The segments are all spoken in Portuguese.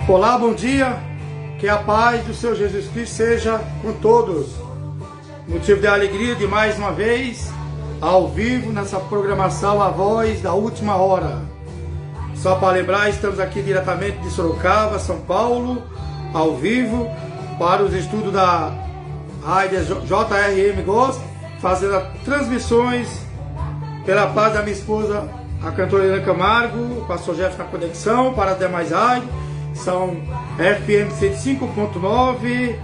Olá, bom dia, que a paz do Senhor Jesus Cristo seja com todos. Motivo de alegria de mais uma vez, ao vivo, nessa programação A Voz da Última Hora. Só para lembrar, estamos aqui diretamente de Sorocaba, São Paulo, ao vivo, para os estudos da rádio JRM Gospel, fazendo as transmissões pela paz da minha esposa, a cantora Helena Camargo, o pastor Jeff na conexão, para as demais rádios. São FM 105.9,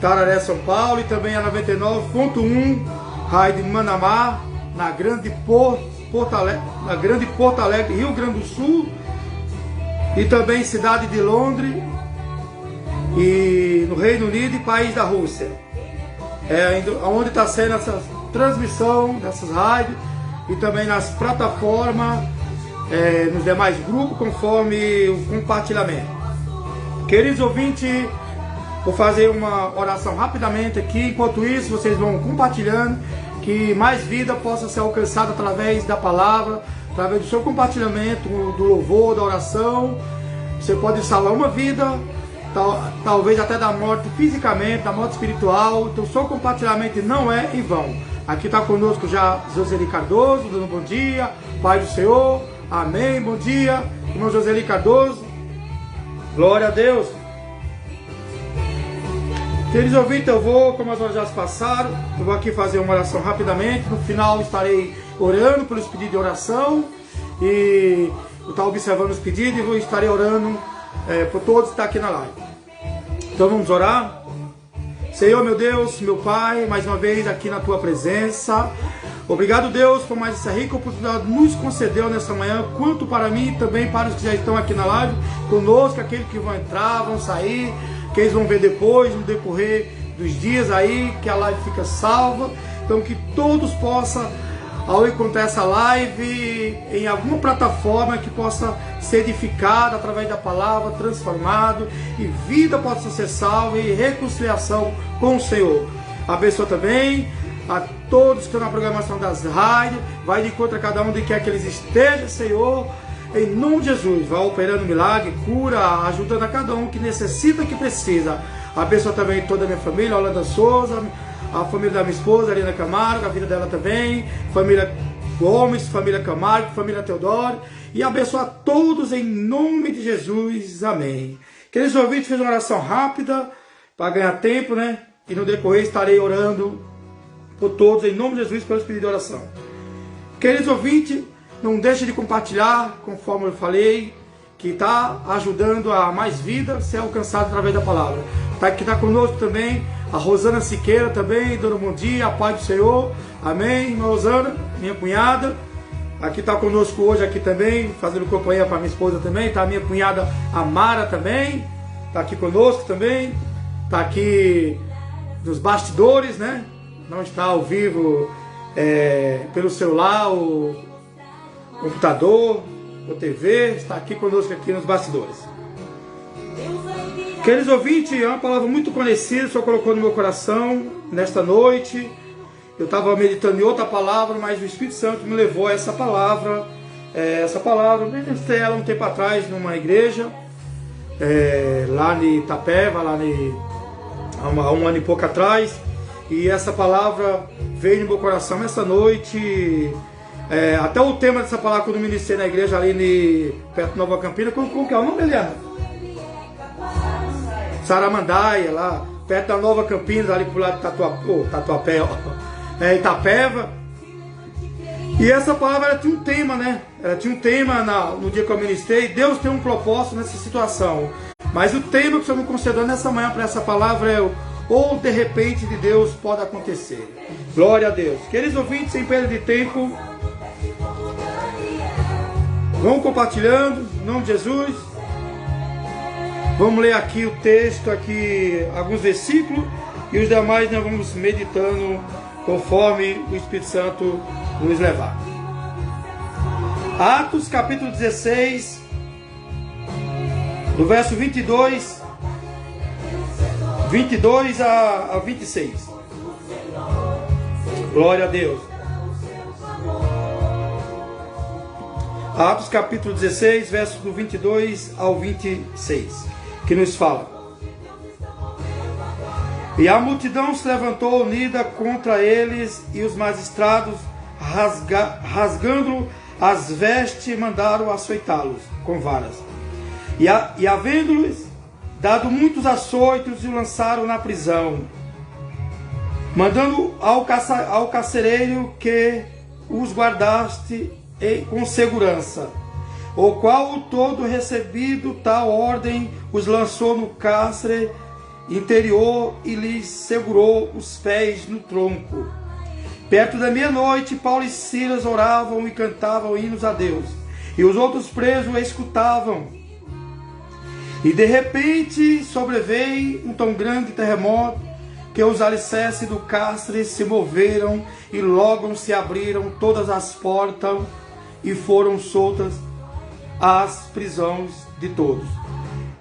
Tararé, São Paulo, e também a 99.1, Rádio Manamá, na Grande Porto Alegre, Rio Grande do Sul, e também cidade de Londres, e no Reino Unido e país da Rússia. Onde está sendo essa transmissão dessas rádios, e também nas plataformas, nos demais grupos, conforme o compartilhamento. Queridos ouvintes, vou fazer uma oração rapidamente aqui. Enquanto isso, vocês vão compartilhando, que mais vida possa ser alcançada através da palavra, através do seu compartilhamento, do louvor, da oração. Você pode salvar uma vida, talvez até da morte fisicamente, da morte espiritual. Então o seu compartilhamento não é em vão. Aqui está conosco já Joseli Cardoso, dando bom dia, Pai do Senhor, amém, bom dia, irmão Joseli Cardoso, glória a Deus. Queridos ouvintes, eu vou, como as horas já se passaram, eu vou aqui fazer uma oração rapidamente. No final estarei orando pelos pedidos de oração, e eu estou observando os pedidos e estarei orando por todos que estão aqui na live. Então vamos orar. Senhor, meu Deus, meu Pai, mais uma vez aqui na Tua presença. Obrigado, Deus, por mais essa rica oportunidade que nos concedeu nessa manhã, quanto para mim e também para os que já estão aqui na live conosco, aqueles que vão entrar, vão sair, que eles vão ver depois, no decorrer dos dias aí, que a live fica salva. Então que todos possam, ao encontrar essa live em alguma plataforma, que possa ser edificada através da palavra, transformado, e vida possa ser salva e reconciliação com o Senhor. Abençoa também a todos que estão na programação das rádios, vai de encontro a cada um de que eles estejam, Senhor, em nome de Jesus. Vai operando milagre, cura, ajudando a cada um que necessita, que precisa. Abençoa também toda a minha família, a Holanda Souza, a família da minha esposa, Helena Camargo, a vida dela também, família Gomes, família Camargo, família Teodoro, e abençoa a todos em nome de Jesus, amém. Queridos ouvintes, fiz uma oração rápida para ganhar tempo, né? E no decorrer estarei orando por todos em nome de Jesus pelos pedidos de oração. Queridos ouvintes, não deixe de compartilhar, conforme eu falei, que está ajudando a mais vida ser alcançada através da palavra. Aqui está conosco também a Rosana Siqueira, também, dando bom dia, a paz do Senhor, amém, irmã Rosana, minha cunhada. Aqui está conosco hoje, aqui também, fazendo companhia para minha esposa também, está a minha cunhada Amara também, está aqui conosco também, está aqui nos bastidores, né? Não está ao vivo pelo celular, o computador, o TV, está aqui conosco aqui nos bastidores. Queridos ouvintes, é uma palavra muito conhecida, o Senhor colocou no meu coração nesta noite. Eu estava meditando em outra palavra, mas o Espírito Santo me levou a essa palavra. Eu ministrei ela um tempo atrás numa igreja, lá em Itapeva, há um ano e pouco atrás. E essa palavra veio no meu coração essa noite. Até o tema dessa palavra, quando eu ministrei na igreja ali perto de Nova Campina, como que é o nome, Eliana? Saramandaia, lá perto da Nova Campinas, ali pro lado de Tatuapé, Itapeva. E essa palavra ela tinha um tema, né? Ela tinha um tema no dia que eu ministrei. Deus tem um propósito nessa situação. Mas o tema que o Senhor me concedeu nessa manhã para essa palavra é ou de repente de Deus pode acontecer. Glória a Deus. Queridos ouvintes, sem perda de tempo, vão compartilhando, em nome de Jesus. Vamos ler aqui o texto, aqui alguns versículos, e os demais nós vamos meditando conforme o Espírito Santo nos levar. Atos capítulo 16, do verso 22 a 26. Glória a Deus. Atos capítulo 16, versos do 22 ao 26. que nos fala: e a multidão se levantou unida contra eles, e os magistrados, rasgando as vestes, mandaram açoitá-los com varas. E havendo-lhes dado muitos açoitos, o lançaram na prisão, mandando ao carcereiro que os guardaste com segurança, o qual, todo recebido tal ordem, os lançou no cárcere interior e lhes segurou os pés no tronco. Perto da meia-noite, Paulo e Silas oravam e cantavam hinos a Deus, e os outros presos escutavam. E de repente sobreveio um tão grande terremoto que os alicerces do cárcere se moveram, e logo se abriram todas as portas e foram soltas as prisões de todos.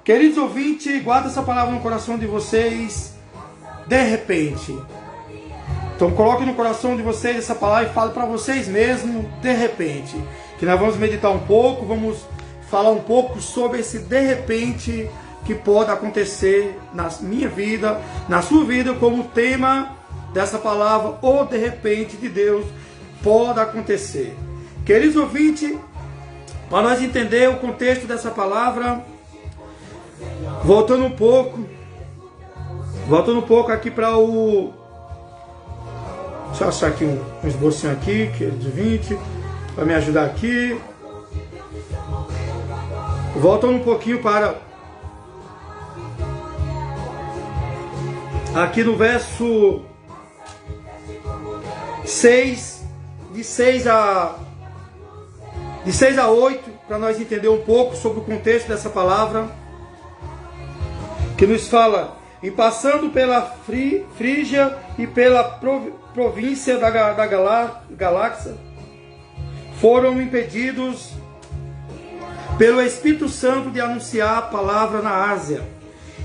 Queridos ouvintes, guarda essa palavra no coração de vocês. De repente. Então coloque no coração de vocês essa palavra e fale para vocês mesmos, de repente. Que nós vamos meditar um pouco, vamos falar um pouco sobre esse de repente que pode acontecer na minha vida, na sua vida, como tema dessa palavra, ou de repente de Deus, pode acontecer. Queridos ouvintes, para nós entender o contexto dessa palavra, voltando um pouco aqui para o... Deixa eu achar aqui um esbocinho aqui, queridos ouvintes, para me ajudar aqui. Voltando um pouquinho para... aqui no verso 6, de 6 a 8, para nós entender um pouco sobre o contexto dessa palavra, que nos fala: e passando pela Frígia e pela província da Galácia, foram impedidos pelo Espírito Santo de anunciar a palavra na Ásia.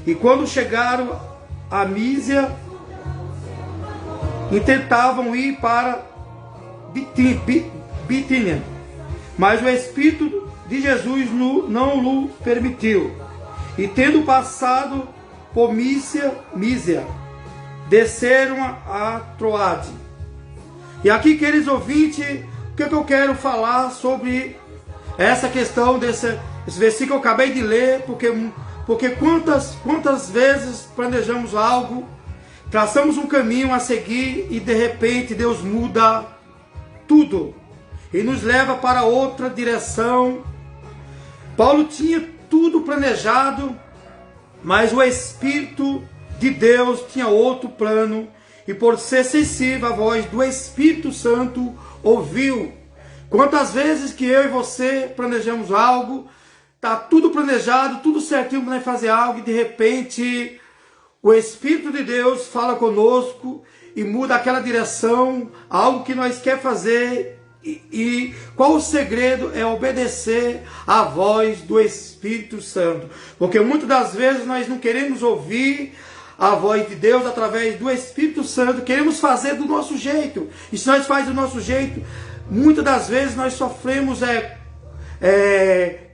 E quando chegaram a Mísia, intentavam ir para Bitínia, mas o Espírito de Jesus não o permitiu. E tendo passado por Mísia, desceram a Troade. E aqui, queridos ouvintes, o que eu quero falar sobre essa questão desse versículo que eu acabei de ler, porque quantas vezes planejamos algo, traçamos um caminho a seguir e de repente Deus muda tudo e nos leva para outra direção. Paulo tinha tudo planejado, mas o Espírito de Deus tinha outro plano, e por ser sensível à voz do Espírito Santo, ouviu. Quantas vezes que eu e você planejamos algo, tá tudo planejado, tudo certinho para fazer algo, e de repente o Espírito de Deus fala conosco e muda aquela direção, algo que nós quer fazer. E qual o segredo? É obedecer à voz do Espírito Santo, porque muitas das vezes nós não queremos ouvir a voz de Deus através do Espírito Santo, queremos fazer do nosso jeito, e se nós fazemos do nosso jeito, muitas das vezes nós sofremos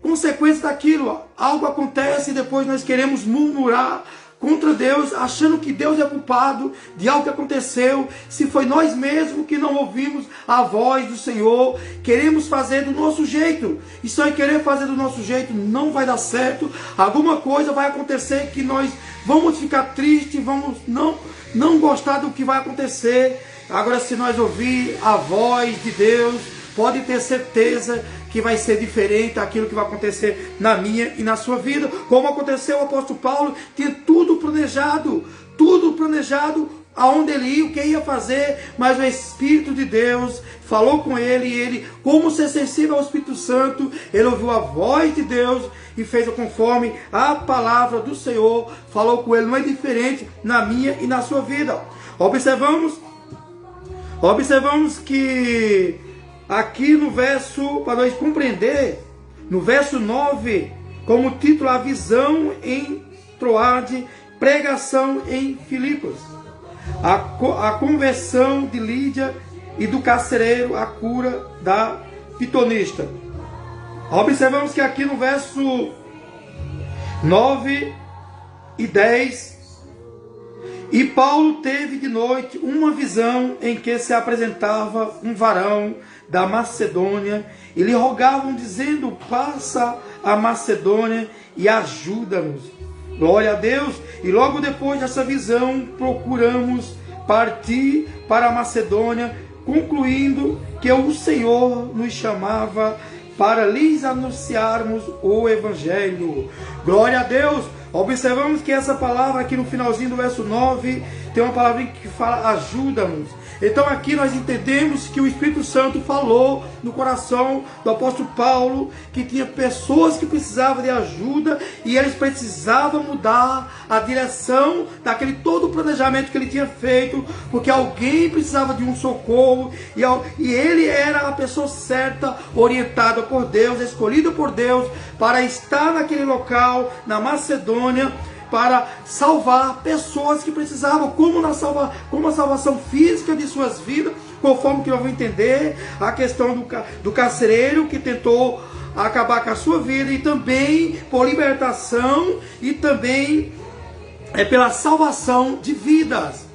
consequências daquilo. Algo acontece e depois nós queremos murmurar contra Deus, achando que Deus é culpado de algo que aconteceu, se foi nós mesmos que não ouvimos a voz do Senhor. Queremos fazer do nosso jeito, e só em querer fazer do nosso jeito não vai dar certo. Alguma coisa vai acontecer que nós vamos ficar tristes, vamos não gostar do que vai acontecer. Agora, se nós ouvir a voz de Deus, pode ter certeza que vai ser diferente aquilo que vai acontecer na minha e na sua vida. Como aconteceu, o apóstolo Paulo tinha tudo planejado aonde ele ia, o que ia fazer, mas o Espírito de Deus falou com ele, e ele, como ser sensível ao Espírito Santo, ele ouviu a voz de Deus e fez conforme a palavra do Senhor, falou com ele. Não é diferente na minha e na sua vida. Observamos que aqui no verso, para nós compreender, no verso 9, como título, a visão em Troade, pregação em Filipos, a conversão de Lídia e do carcereiro, a cura da pitonista. Observamos que aqui no verso 9 e 10. E Paulo teve de noite uma visão em que se apresentava um varão da Macedônia e lhe rogavam dizendo: passa a Macedônia e ajuda-nos. Glória a Deus. E logo depois dessa visão procuramos partir para a Macedônia, concluindo que o Senhor nos chamava para lhes anunciarmos o Evangelho. Glória a Deus. Observamos que essa palavra aqui no finalzinho do verso 9 tem uma palavra que fala ajuda-nos. Então aqui nós entendemos que o Espírito Santo falou no coração do apóstolo Paulo que tinha pessoas que precisavam de ajuda e eles precisavam mudar a direção daquele todo o planejamento que ele tinha feito, porque alguém precisava de um socorro e ele era a pessoa certa, orientada por Deus, escolhida por Deus para estar naquele local, na Macedônia, para salvar pessoas que precisavam, como a salvação física de suas vidas, conforme que nós vamos entender, a questão do carcereiro que tentou acabar com a sua vida, e também por libertação, e também pela salvação de vidas.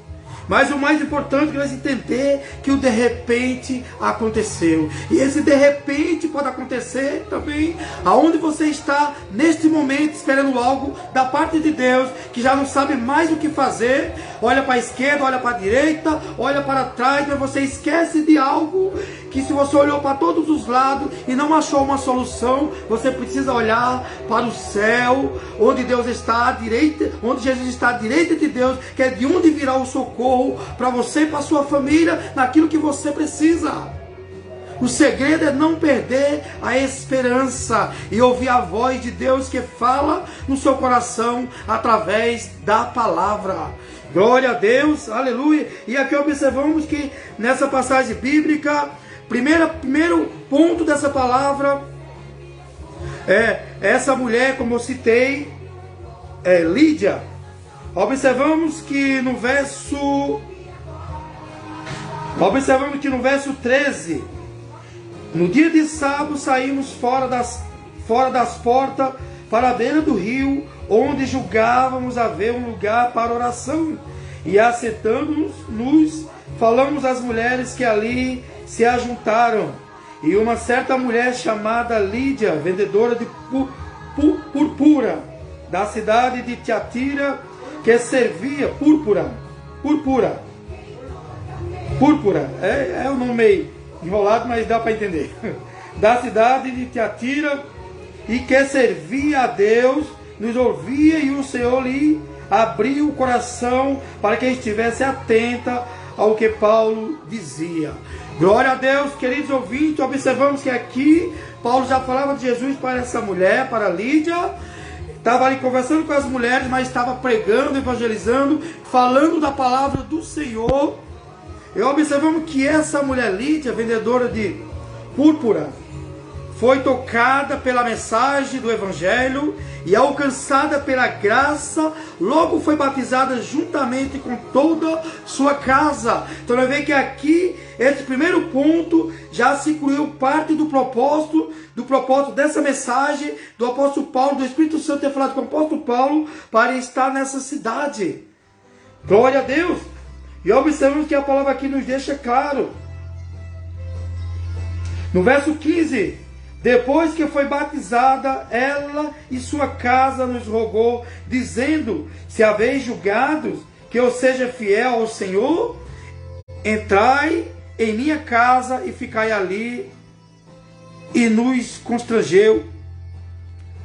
Mas o mais importante é nós entender que o de repente aconteceu. E esse de repente pode acontecer também aonde você está neste momento, esperando algo da parte de Deus, que já não sabe mais o que fazer. Olha para a esquerda, olha para a direita, olha para trás, mas você esquece de algo que, se você olhou para todos os lados e não achou uma solução, você precisa olhar para o céu, onde Deus está à direita, onde Jesus está à direita de Deus, que é de onde virá o socorro para você e para a sua família, naquilo que você precisa. O segredo é não perder a esperança e ouvir a voz de Deus que fala no seu coração através da palavra. Glória a Deus, aleluia. E aqui observamos que nessa passagem bíblica, primeiro ponto dessa palavra é essa mulher, como eu citei, Lídia. Observamos que no verso 13, no dia de sábado saímos fora das portas para a beira do rio, onde julgávamos haver um lugar para oração. E assentando-nos, falamos às mulheres que ali se ajuntaram. E uma certa mulher chamada Lídia, vendedora de púrpura, da cidade de Tiatira, que servia púrpura, é um nome meio enrolado, mas dá para entender, da cidade de Tiatira, e que servia a Deus, nos ouvia, e o Senhor lhe abriu o coração para que estivesse atenta ao que Paulo dizia. Glória a Deus, queridos ouvintes. Observamos que aqui Paulo já falava de Jesus para essa mulher, para Lídia. Estava ali conversando com as mulheres, mas estava pregando, evangelizando, falando da palavra do Senhor. E observamos que essa mulher Lídia, vendedora de púrpura, foi tocada pela mensagem do Evangelho e alcançada pela graça, logo foi batizada juntamente com toda sua casa. Então nós vemos que aqui, esse primeiro ponto, já se incluiu parte do propósito dessa mensagem do apóstolo Paulo, do Espírito Santo ter falado com o apóstolo Paulo para estar nessa cidade. Glória a Deus! E observamos que a palavra aqui nos deixa claro. No verso 15, depois que foi batizada, ela e sua casa nos rogou, dizendo: se haveis julgados que eu seja fiel ao Senhor, entrai em minha casa e ficai ali. E nos constrangeu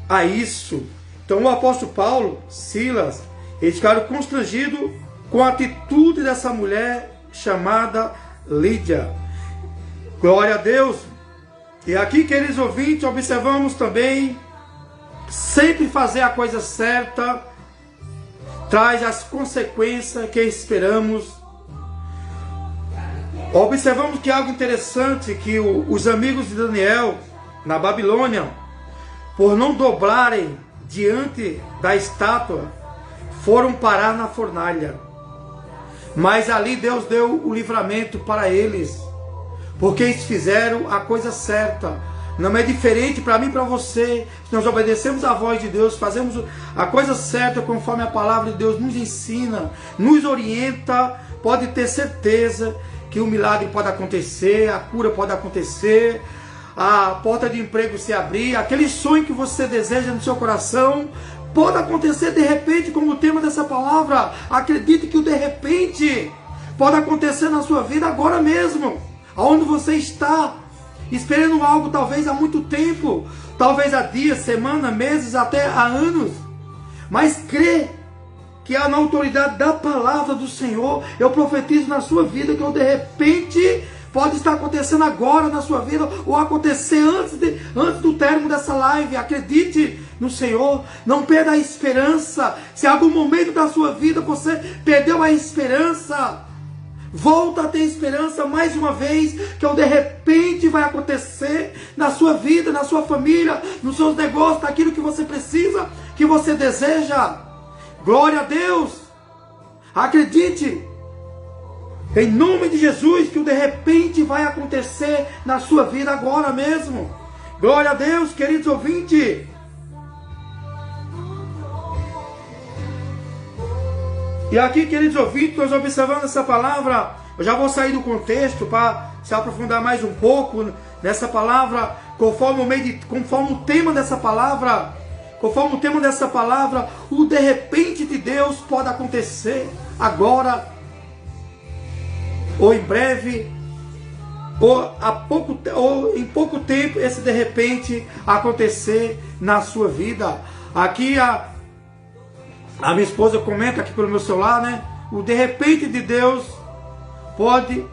a isso. Então o apóstolo Paulo, Silas, eles ficaram constrangidos com a atitude dessa mulher chamada Lídia. Glória a Deus. E aqui, queridos ouvintes, observamos também, sempre fazer a coisa certa traz as consequências que esperamos. Observamos que algo interessante, que os amigos de Daniel, na Babilônia, por não dobrarem diante da estátua, foram parar na fornalha. Mas ali Deus deu o livramento para eles, porque eles fizeram a coisa certa, não é diferente para mim e para você. Se nós obedecemos a voz de Deus, fazemos a coisa certa conforme a palavra de Deus nos ensina, nos orienta, pode ter certeza que o milagre pode acontecer, a cura pode acontecer, a porta de emprego se abrir, aquele sonho que você deseja no seu coração pode acontecer de repente, como o tema dessa palavra. Acredite que o de repente pode acontecer na sua vida agora mesmo, aonde você está, esperando algo talvez há muito tempo, talvez há dias, semanas, meses, até há anos, mas crê que há na autoridade da palavra do Senhor. Eu profetizo na sua vida que o de repente pode estar acontecendo agora na sua vida, ou acontecer antes do término dessa live. Acredite no Senhor, não perda a esperança. Se em algum momento da sua vida você perdeu a esperança, volta a ter esperança mais uma vez, que o de repente vai acontecer na sua vida, na sua família, nos seus negócios, naquilo que você precisa, que você deseja. Glória a Deus. Acredite, em nome de Jesus, que o de repente vai acontecer na sua vida agora mesmo. Glória a Deus, queridos ouvintes. E aqui, queridos ouvintes, nós observando essa palavra, eu já vou sair do contexto para se aprofundar mais um pouco nessa palavra, conforme o tema dessa palavra. Conforme o tema dessa palavra, o de repente de Deus pode acontecer agora, ou em breve, ou em pouco tempo, esse de repente acontecer na sua vida. Aqui a minha esposa comenta aqui pelo meu celular, né? O de repente de Deus pode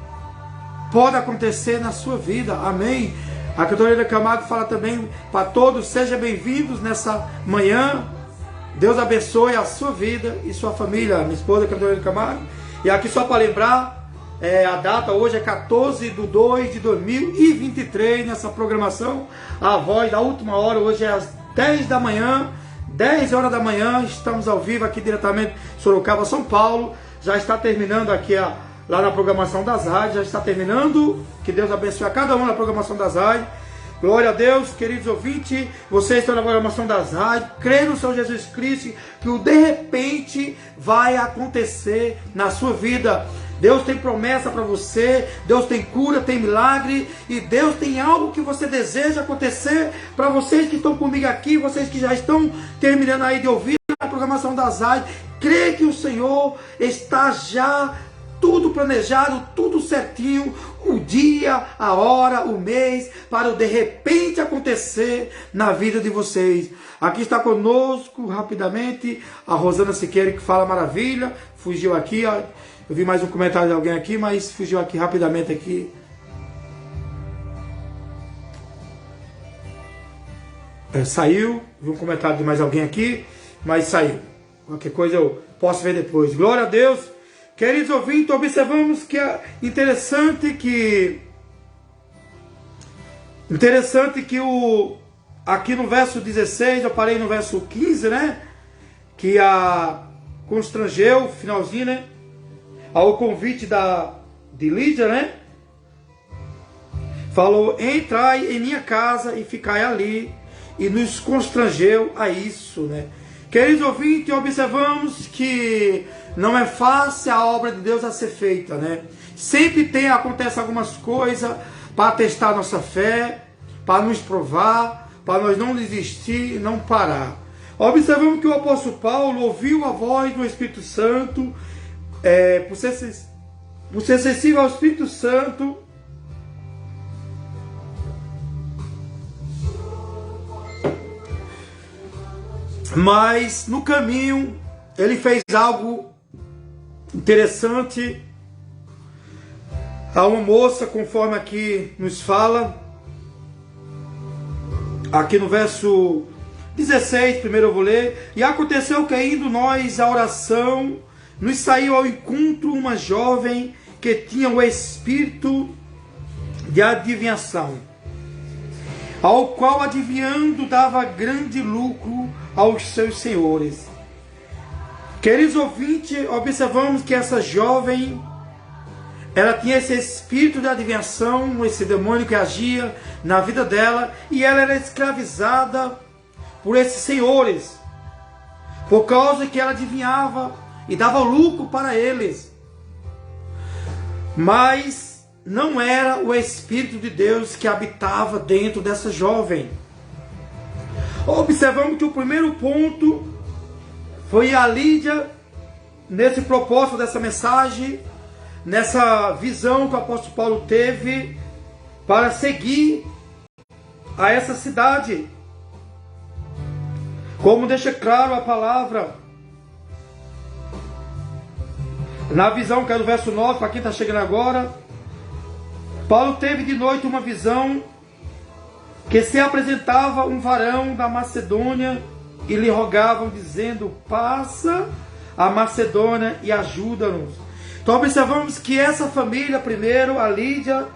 acontecer na sua vida. Amém. A cantora Camargo fala também para todos: sejam bem-vindos nessa manhã. Deus abençoe a sua vida e sua família. Minha esposa, a cantora Camargo. E aqui só para lembrar, a data hoje é 14/2/2023, nessa programação. A voz da última hora, hoje é às 10 da manhã. 10 horas da manhã, estamos ao vivo aqui diretamente de Sorocaba, São Paulo. Já está terminando aqui lá na programação das rádios, já está terminando. Que Deus abençoe a cada um na programação das rádios. Glória a Deus, queridos ouvintes. Vocês estão na programação das rádios. Crê no Senhor Jesus Cristo, que o de repente vai acontecer na sua vida. Deus tem promessa para você, Deus tem cura, tem milagre, e Deus tem algo que você deseja acontecer. Para vocês que estão comigo aqui, vocês que já estão terminando aí de ouvir a programação das rádios, crê que o Senhor está já tudo planejado, tudo certinho, o dia, a hora, o mês, para o de repente acontecer na vida de vocês. Aqui está conosco rapidamente a Rosana Siqueira, que fala maravilha, fugiu aqui, ó. Eu vi mais um comentário de alguém aqui, mas fugiu aqui rapidamente aqui. Saiu, vi um comentário de mais alguém aqui, mas saiu. Qualquer coisa eu posso ver depois. Glória a Deus. Queridos ouvintes, observamos que é interessante que aqui no verso 16, eu parei no verso 15, né? Que constrangeu, finalzinho, né? Ao convite de Lídia, né? Falou: entrai em minha casa e ficai ali, e nos constrangeu a isso, né? Queridos ouvintes, observamos que não é fácil a obra de Deus a ser feita, né? Sempre acontece algumas coisas para testar a nossa fé, para nos provar, para nós não desistir e não parar. Observamos que o apóstolo Paulo ouviu a voz do Espírito Santo, por ser sensível ao Espírito Santo, mas no caminho ele fez algo interessante. Há uma moça, conforme aqui nos fala, aqui no verso 16, primeiro eu vou ler: e aconteceu que, indo nós à oração, nos saiu ao encontro uma jovem que tinha o espírito de adivinhação, ao qual, adivinhando, dava grande lucro aos seus senhores. Queridos ouvintes, observamos que essa jovem, ela tinha esse espírito de adivinhação, esse demônio que agia na vida dela, e ela era escravizada por esses senhores, por causa que ela adivinhava e dava lucro para eles. Mas não era o Espírito de Deus que habitava dentro dessa jovem. Observamos que o primeiro ponto foi a Lídia, nesse propósito dessa mensagem, nessa visão que o apóstolo Paulo teve para seguir a essa cidade. Como deixa claro a palavra na visão que é do verso 9, para quem está chegando agora, Paulo teve de noite uma visão que se apresentava um varão da Macedônia e lhe rogavam dizendo: passa a Macedônia e ajuda-nos. Então observamos que essa família, primeiro, a Lídia,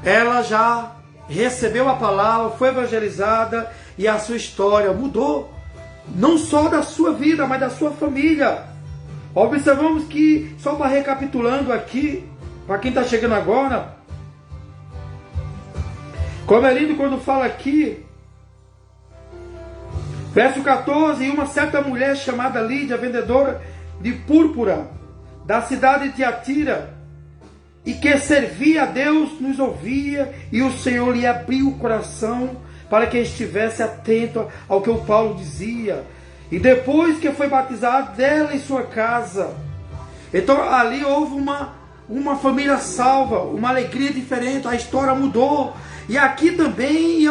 ela já recebeu a palavra, foi evangelizada e a sua história mudou. Não só da sua vida, mas da sua família. Observamos que, só para recapitulando aqui, para quem está chegando agora, como é lindo quando fala aqui, verso 14, e uma certa mulher chamada Lídia, vendedora de púrpura, da cidade de Tiatira, e que servia a Deus, nos ouvia, e o Senhor lhe abriu o coração para que estivesse atento ao que o Paulo dizia. E depois que foi batizado, dela em sua casa. Então ali houve uma família salva, uma alegria diferente, a história mudou. E aqui também,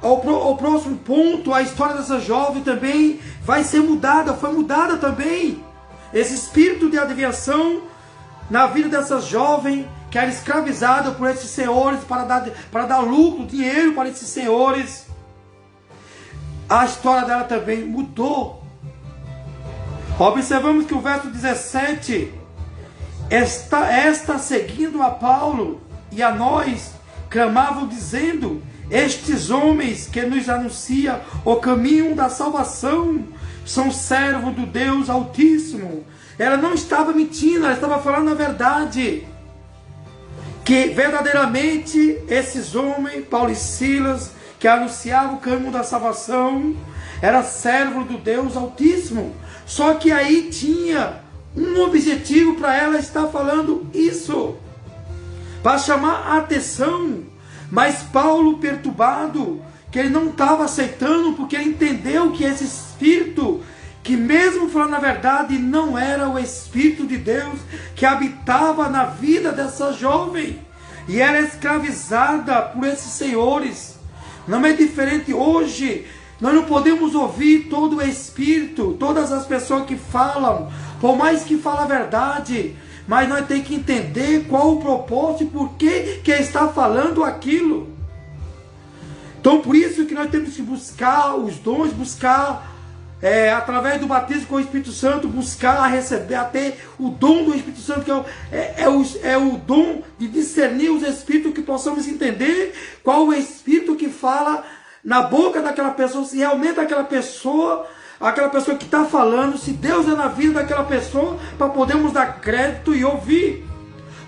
ao próximo ponto, a história dessa jovem também vai ser mudada, foi mudada também. Esse espírito de adivinhação na vida dessa jovem, que era escravizada por esses senhores, para dar lucro, dinheiro para esses senhores. A história dela também mudou. Observamos que o verso 17, esta seguindo a Paulo e a nós, clamavam dizendo: estes homens que nos anunciam o caminho da salvação são servos do Deus Altíssimo. Ela não estava mentindo, ela estava falando a verdade. Que verdadeiramente esses homens, Paulo e Silas, que anunciavam o caminho da salvação, era servo do Deus Altíssimo. Só que aí tinha um objetivo para ela estar falando isso, para chamar a atenção. Mas Paulo, perturbado, que ele não estava aceitando, porque ele entendeu que esse espírito, que mesmo falando a verdade, não era o Espírito de Deus que habitava na vida dessa jovem, e era escravizada por esses senhores. Não é diferente hoje. Nós não podemos ouvir todo o Espírito, todas as pessoas que falam, por mais que falem a verdade, mas nós temos que entender qual o propósito e por que está falando aquilo. Então por isso que nós temos que buscar os dons, buscar através do batismo com o Espírito Santo, buscar receber até o dom do Espírito Santo, que é o dom de discernir os Espíritos, que possamos entender qual o Espírito que fala na boca daquela pessoa, se realmente aquela pessoa que está falando, se Deus é na vida daquela pessoa, para podermos dar crédito e ouvir.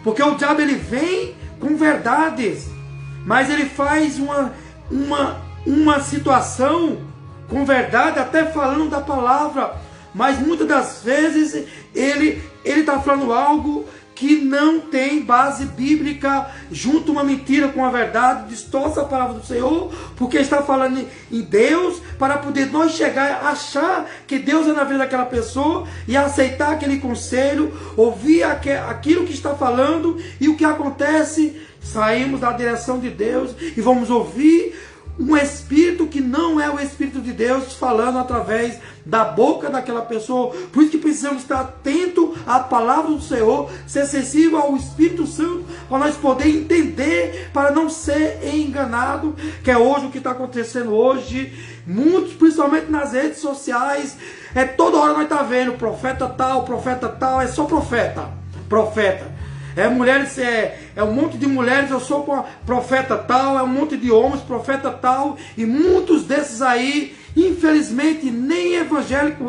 Porque o diabo, ele vem com verdades, mas ele faz uma situação com verdade, até falando da palavra, mas muitas das vezes ele está falando algo que não tem base bíblica, junta uma mentira com a verdade, distorce a palavra do Senhor, porque está falando em Deus, para poder nós chegar a achar que Deus é na vida daquela pessoa, e aceitar aquele conselho, ouvir aquilo que está falando, e o que acontece? Saímos da direção de Deus, e vamos ouvir um espírito que não é o Espírito de Deus falando através da boca daquela pessoa. Por isso que precisamos estar atento à palavra do Senhor, ser sensível ao Espírito Santo, para nós poder entender, para não ser enganado, que é hoje o que está acontecendo hoje. Muitos, principalmente nas redes sociais, toda hora nós estamos vendo profeta tal, é só profeta. Mulheres, um monte de mulheres, eu sou profeta tal, um monte de homens, profeta tal, e muitos desses aí, infelizmente, nem evangélico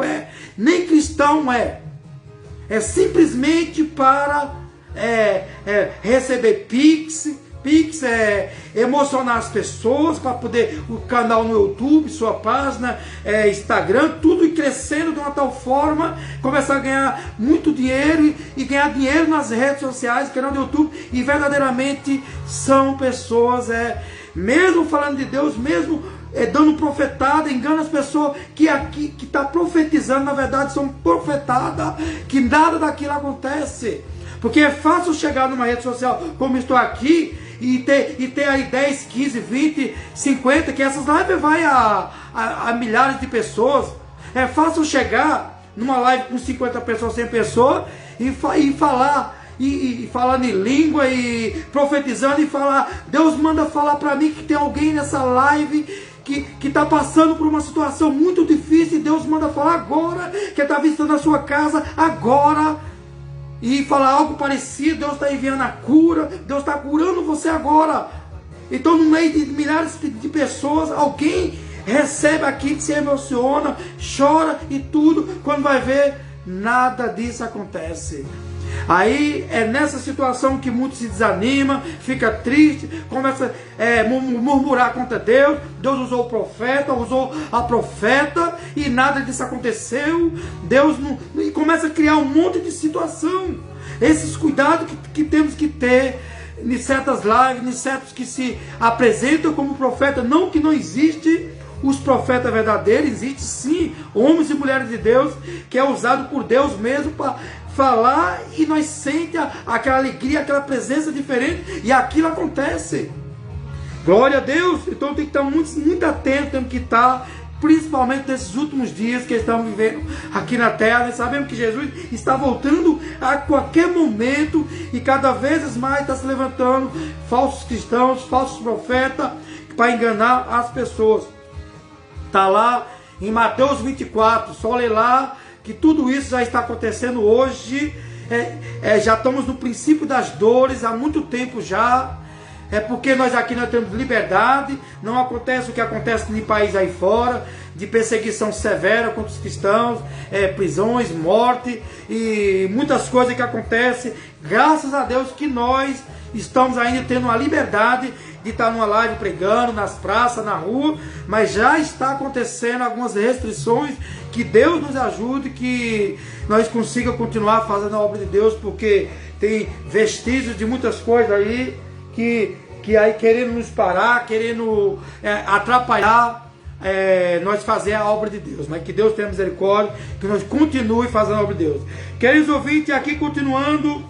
nem cristão é simplesmente para receber Pix, emocionar as pessoas para poder o canal no YouTube, sua página, Instagram, tudo ir crescendo de uma tal forma, começar a ganhar muito dinheiro e ganhar dinheiro nas redes sociais, canal do YouTube, e verdadeiramente são pessoas, mesmo falando de Deus, mesmo dando profetada, engana as pessoas que aqui que está profetizando, na verdade são profetadas, que nada daquilo acontece. Porque é fácil chegar numa rede social como estou aqui e ter aí 10, 15, 20, 50, que essas lives vai a milhares de pessoas. É fácil chegar numa live com 50 pessoas, 100 pessoas e falar. E falando em língua e profetizando e falar, Deus manda falar para mim que tem alguém nessa live que está passando por uma situação muito difícil, e Deus manda falar agora, que está visitando a sua casa agora, e falar algo parecido. Deus está enviando a cura, Deus está curando você agora. Então, no meio de milhares de pessoas, alguém recebe aqui, se emociona, chora e tudo, quando vai ver, nada disso acontece. Aí é nessa situação que muitos se desanimam, fica triste, começa a murmurar contra Deus. Deus usou o profeta, usou a profeta e nada disso aconteceu. Deus não, e começa a criar um monte de situação. Esses cuidados que temos que ter em certas lives, em certos que se apresentam como profeta, não que não existe os profetas verdadeiros, existe sim homens e mulheres de Deus que é usado por Deus mesmo para falar, e nós sentimos aquela alegria, aquela presença diferente, e aquilo acontece. Glória a Deus. Então tem que estar muito atento, temos que estar, principalmente nesses últimos dias que estamos vivendo aqui na terra. Nós sabemos que Jesus está voltando a qualquer momento, e cada vez mais está se levantando falsos cristãos, falsos profetas, para enganar as pessoas. Está lá em Mateus 24, só ler lá, que tudo isso já está acontecendo hoje. Já estamos no princípio das dores há muito tempo já. É porque nós aqui nós temos liberdade, não acontece o que acontece em país aí fora, de perseguição severa contra os cristãos, prisões, morte e muitas coisas que acontecem. Graças a Deus que nós estamos ainda tendo uma liberdade de estar numa live pregando, nas praças, na rua, mas já está acontecendo algumas restrições. Que Deus nos ajude, que nós consigamos continuar fazendo a obra de Deus, porque tem vestígios de muitas coisas aí, que aí querendo nos parar, querendo atrapalhar nós fazer a obra de Deus. Mas que Deus tenha misericórdia, que nós continue fazendo a obra de Deus. Queridos ouvintes, aqui continuando,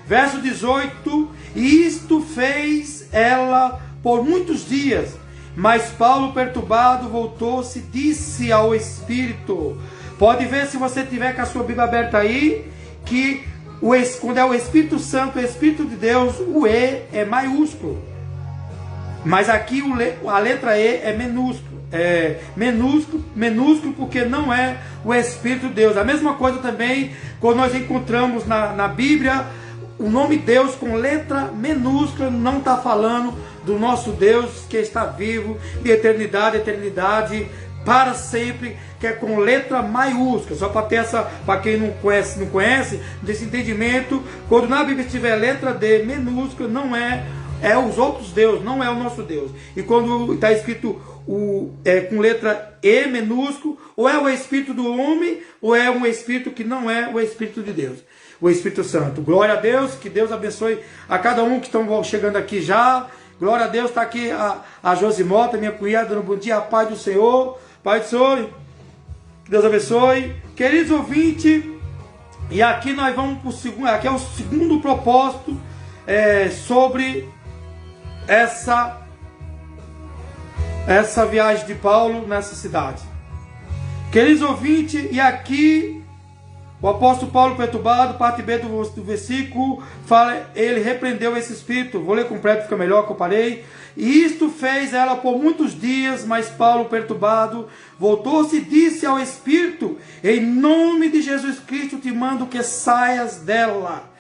verso 18, e isto fez ela por muitos dias, mas Paulo, perturbado, voltou-se, disse ao Espírito. Pode ver, se você tiver com a sua Bíblia aberta aí, que quando é o Espírito Santo, o Espírito de Deus, o E é maiúsculo. Mas aqui a letra E é minúsculo. Minúsculo porque não é o Espírito de Deus. A mesma coisa também quando nós encontramos na Bíblia o nome Deus com letra minúscula, não está falando do nosso Deus que está vivo de eternidade a eternidade, para sempre, que é com letra maiúscula. Só para ter para quem não conhece, desse entendimento, quando na Bíblia tiver letra D minúscula, não é os outros deuses, não é o nosso Deus. E quando está escrito com letra E minúsculo, ou é o Espírito do homem, ou é um Espírito que não é o Espírito de Deus, o Espírito Santo. Glória a Deus, que Deus abençoe a cada um que estão chegando aqui já. Glória a Deus, está aqui a Josimota, minha cunhada, dando bom dia, a paz do Senhor. Pai do Senhor, que Deus abençoe. Queridos ouvintes, e aqui nós vamos para o segundo, aqui é o segundo propósito sobre essa viagem de Paulo nessa cidade. Queridos ouvintes, e aqui o apóstolo Paulo, perturbado, parte B do versículo, fala, ele repreendeu esse espírito. Vou ler completo, fica melhor que eu parei. E isto fez ela por muitos dias, mas Paulo, perturbado, voltou-se e disse ao espírito, em nome de Jesus Cristo te mando que saias dela.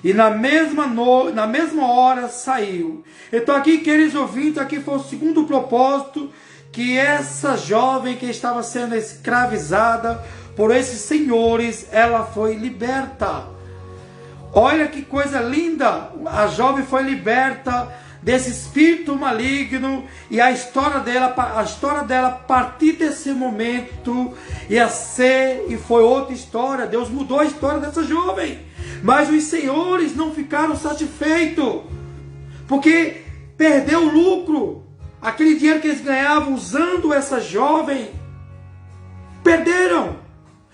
E na mesma hora saiu. Então aqui, queridos ouvintes, aqui foi o segundo propósito, que essa jovem que estava sendo escravizada por esses senhores, ela foi liberta. Olha que coisa linda, a jovem foi liberta desse espírito maligno, e a história dela a partir desse momento ia ser, e foi outra história. Deus mudou a história dessa jovem, mas os senhores não ficaram satisfeitos, porque perdeu o lucro, aquele dinheiro que eles ganhavam usando essa jovem, perderam.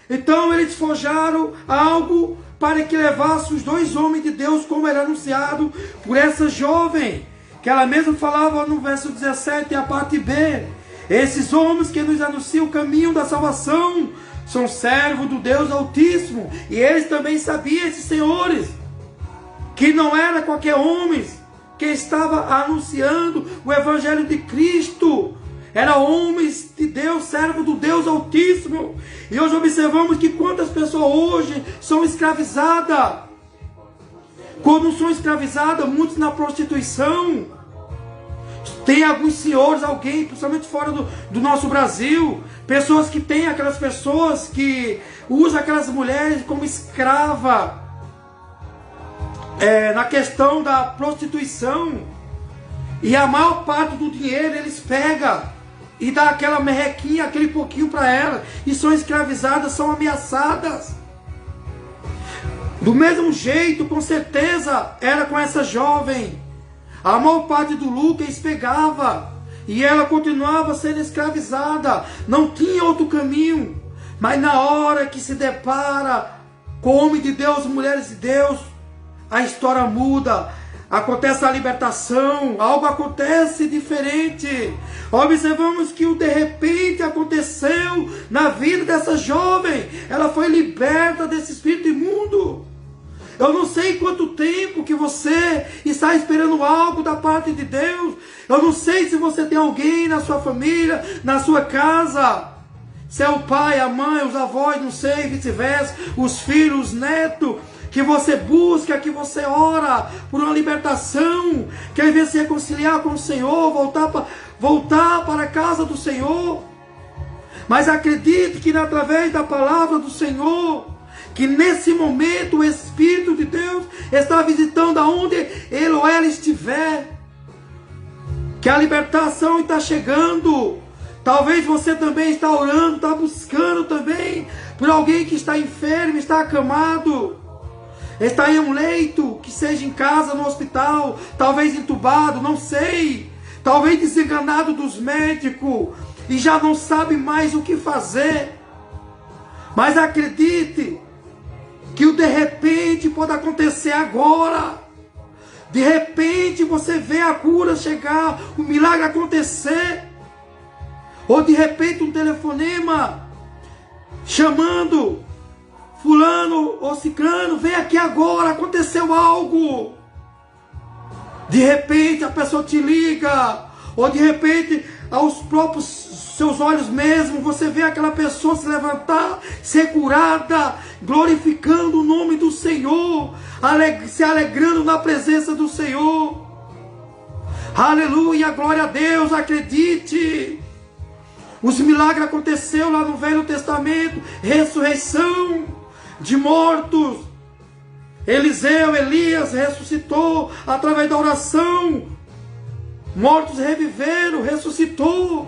Então eles forjaram algo para que levasse os 2 homens de Deus, como era anunciado por essa jovem, que ela mesma falava no verso 17, a parte B. Esses homens que nos anunciam o caminho da salvação são servos do Deus Altíssimo. E eles também sabiam, esses senhores, que não era qualquer homem que estava anunciando o Evangelho de Cristo. Era homens de Deus, servos do Deus Altíssimo. E hoje observamos que quantas pessoas hoje são escravizadas. Quando são escravizadas, muitos na prostituição. Tem alguns senhores, alguém, principalmente fora do nosso Brasil, pessoas que têm aquelas pessoas que usam aquelas mulheres como escrava, na questão da prostituição. E a maior parte do dinheiro eles pegam e dá aquela merrequinha, aquele pouquinho para ela, e são escravizadas, são ameaçadas. Do mesmo jeito, com certeza, era com essa jovem. A maior parte do lucro eles pegava, e ela continuava sendo escravizada, não tinha outro caminho. Mas na hora que se depara com homem de Deus, mulheres de Deus, a história muda, acontece a libertação, algo acontece diferente. Observamos que o de repente aconteceu na vida dessa jovem, ela foi liberta desse espírito imundo. Eu não sei quanto tempo que você está esperando algo da parte de Deus. Eu não sei se você tem alguém na sua família, na sua casa. Se é o pai, a mãe, os avós, não sei, vice-versa, os filhos, os netos, que você busca, que você ora por uma libertação, quer ver se reconciliar com o Senhor, voltar para a casa do Senhor. Mas acredite que através da palavra do Senhor, que nesse momento o Espírito de Deus está visitando aonde ele ou ela estiver, que a libertação está chegando. Talvez você também está orando, está buscando também por alguém que está enfermo, está acamado, está em um leito, que seja em casa, no hospital, talvez entubado, não sei, talvez desenganado dos médicos e já não sabe mais o que fazer. Mas acredite que o de repente pode acontecer agora. De repente você vê a cura chegar, o milagre acontecer. Ou de repente um telefonema chamando fulano ou ciclano, vem aqui agora, aconteceu algo. De repente a pessoa te liga, ou de repente aos próprios seus olhos mesmo, você vê aquela pessoa se levantar, ser curada, glorificando o nome do Senhor, se alegrando na presença do Senhor. Aleluia, glória a Deus, acredite. Os milagres aconteceram lá no Velho Testamento, ressurreição de mortos. Eliseu, Elias ressuscitou através da oração. Mortos reviveram, ressuscitou.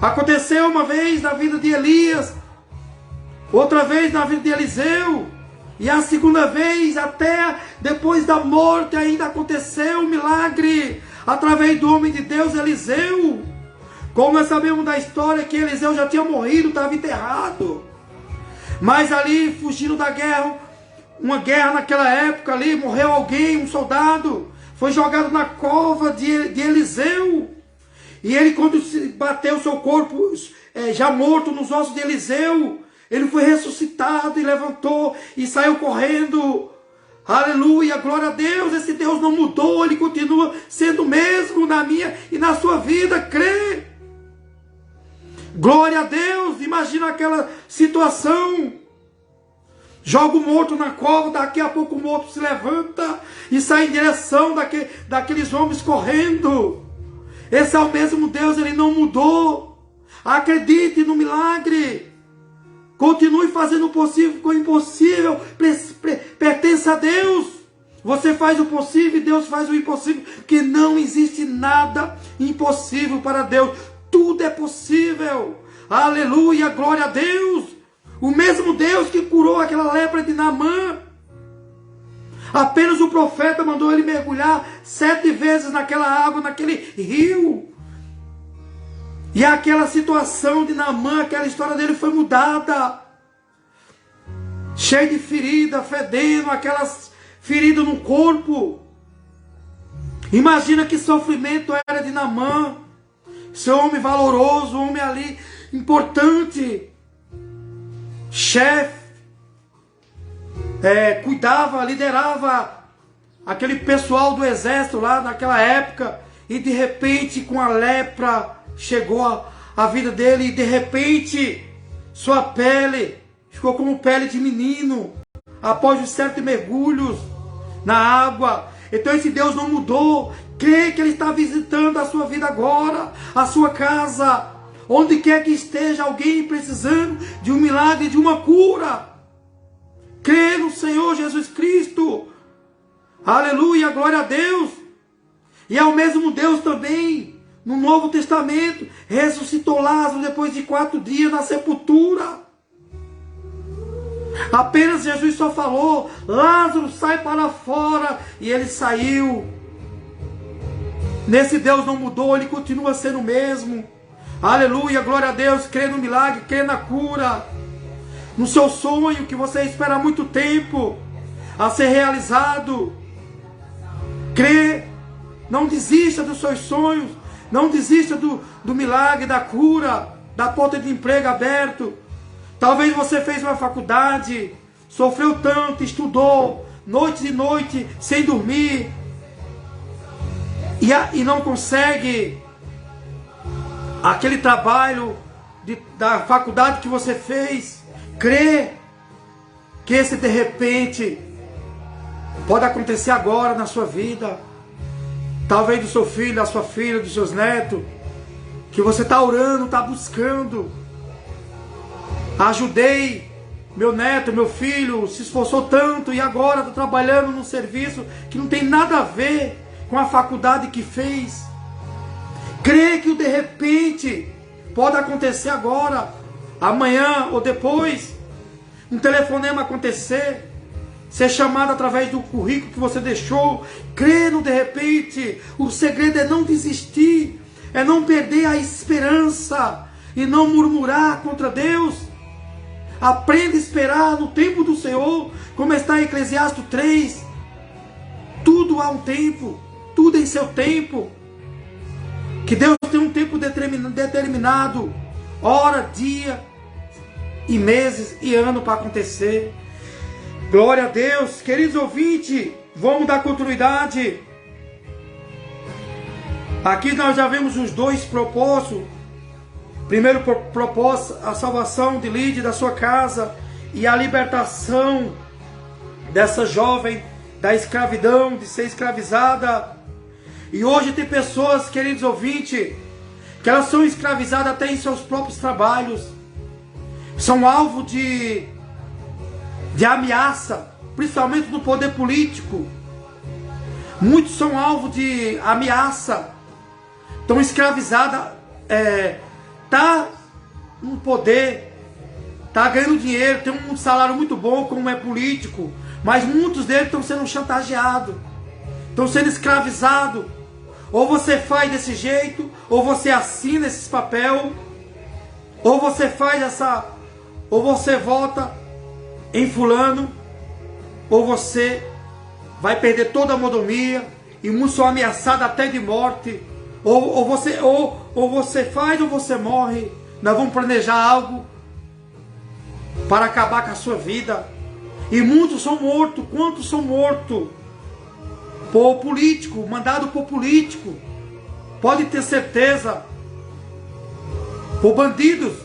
Aconteceu uma vez na vida de Elias, outra vez na vida de Eliseu, e a segunda vez, até depois da morte, ainda aconteceu um milagre, através do homem de Deus Eliseu. Como nós sabemos da história que Eliseu já tinha morrido, estava enterrado, mas ali, fugindo da guerra, uma guerra naquela época ali, morreu alguém, um soldado, foi jogado na cova de Eliseu. E ele, quando bateu o seu corpo, já morto nos ossos de Eliseu, ele foi ressuscitado e levantou e saiu correndo. Aleluia, glória a Deus. Esse Deus não mudou, ele continua sendo o mesmo na minha e na sua vida, crê. Glória a Deus. Imagina aquela situação. Joga o morto na cova, daqui a pouco o morto se levanta e sai em direção daqueles homens correndo. Esse é o mesmo Deus, ele não mudou. Acredite no milagre. Continue fazendo o possível com o impossível. pertence a Deus. Você faz o possível e Deus faz o impossível, porque não existe nada impossível para Deus. Tudo é possível. Aleluia, glória a Deus. O mesmo Deus que curou aquela lepra de Naamã. Apenas o profeta mandou ele mergulhar 7 vezes naquela água, naquele rio. E aquela situação de Naamã, aquela história dele foi mudada. Cheio de ferida, fedendo, aquelas feridas no corpo. Imagina que sofrimento era de Naamã. Seu homem valoroso, homem ali importante. Chefe. Cuidava, liderava aquele pessoal do exército lá naquela época. E de repente com a lepra chegou a vida dele. E de repente sua pele ficou como pele de menino. Após os 7 mergulhos na água. Então esse Deus não mudou. Crê que Ele está visitando a sua vida agora. A sua casa. Onde quer que esteja alguém precisando de um milagre, de uma cura. Crê no Senhor Jesus Cristo. Aleluia, glória a Deus. E é o mesmo Deus também, no Novo Testamento, ressuscitou Lázaro depois de 4 dias na sepultura. Apenas Jesus só falou, Lázaro, sai para fora. E ele saiu. Nesse Deus não mudou, Ele continua sendo o mesmo. Aleluia, glória a Deus. Crê no milagre, crê na cura. No seu sonho que você espera há muito tempo a ser realizado. Crê. Não desista dos seus sonhos. Não desista do milagre, da cura, da porta de emprego aberto. Talvez você fez uma faculdade, sofreu tanto, estudou, noite e noite, sem dormir. E não consegue aquele trabalho da faculdade que você fez. Crê que esse de repente pode acontecer agora na sua vida. Talvez do seu filho, da sua filha, dos seus netos. Que você está orando, está buscando. Ajudei meu neto, meu filho, se esforçou tanto e agora está trabalhando num serviço que não tem nada a ver com a faculdade que fez. Crê que o de repente pode acontecer agora, amanhã ou depois. Um telefonema acontecer, ser chamado através do currículo que você deixou. Crê no de repente. O segredo é não desistir, é não perder a esperança e não murmurar contra Deus. Aprenda a esperar no tempo do Senhor, como está em Eclesiastes 3. Tudo há um tempo, tudo em seu tempo. Que Deus tem um tempo determinado, hora, dia, e meses e ano para acontecer. Glória a Deus. Queridos ouvintes, vamos dar continuidade. Aqui nós já vemos os 2 propósitos. Primeiro propósito, a salvação de Lídia, da sua casa, e a libertação dessa jovem da escravidão, de ser escravizada. E hoje tem pessoas, queridos ouvintes, que elas são escravizadas até em seus próprios trabalhos. São alvo de ameaça, principalmente do poder político. Muitos são alvo de ameaça. Estão escravizadas. Está no poder, está ganhando dinheiro, tem um salário muito bom, como é político, mas muitos deles estão sendo chantageados, estão sendo escravizados. Ou você faz desse jeito, ou você assina esses papel, ou você faz ou você vota em fulano, ou você vai perder toda a mordomia, e muitos são ameaçados até de morte. Ou você faz ou você morre. Nós vamos planejar algo para acabar com a sua vida. E muitos são mortos. Quantos são mortos? Por político, mandado por político. Pode ter certeza. Por bandidos.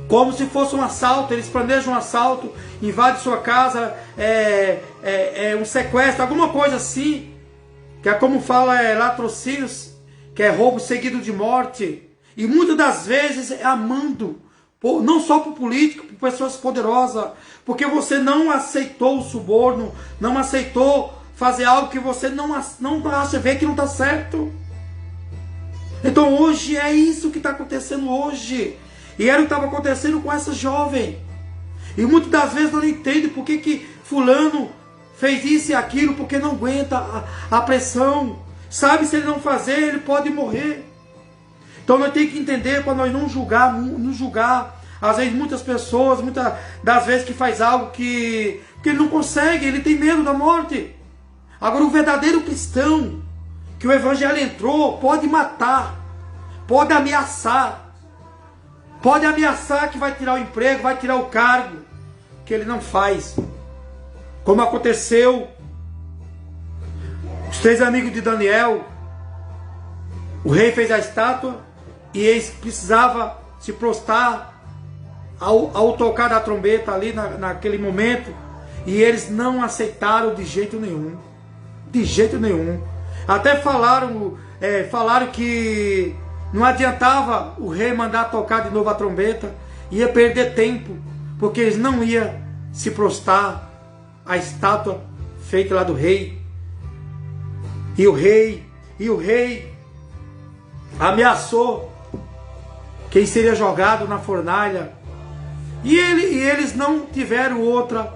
Como se fosse um assalto. Eles planejam um assalto, invadem sua casa, um sequestro, alguma coisa assim. Que é como fala latrocínios, que é roubo seguido de morte. E muitas das vezes é amando não só por políticos, por pessoas poderosas, porque você não aceitou o suborno, não aceitou fazer algo que você não acha, vê que não está certo. Então hoje é isso que está acontecendo hoje. E era o que estava acontecendo com essa jovem. E muitas das vezes eu não entendo por que fulano fez isso e aquilo, porque não aguenta a pressão. Sabe, se ele não fazer, ele pode morrer. Então nós temos que entender, para nós não julgar, às vezes muitas pessoas, muitas das vezes que faz algo que ele não consegue, ele tem medo da morte. Agora o verdadeiro cristão, que o evangelho entrou, pode matar, pode ameaçar que vai tirar o emprego, vai tirar o cargo, que ele não faz. Como aconteceu, os 3 amigos de Daniel, o rei fez a estátua e eles precisavam se prostrar ao tocar da trombeta ali naquele momento, e eles não aceitaram de jeito nenhum. De jeito nenhum. Até falaram que não adiantava o rei mandar tocar de novo a trombeta, ia perder tempo, porque eles não iam se prostrar à estátua feita lá do rei. E o rei ameaçou quem seria jogado na fornalha. E eles não tiveram outra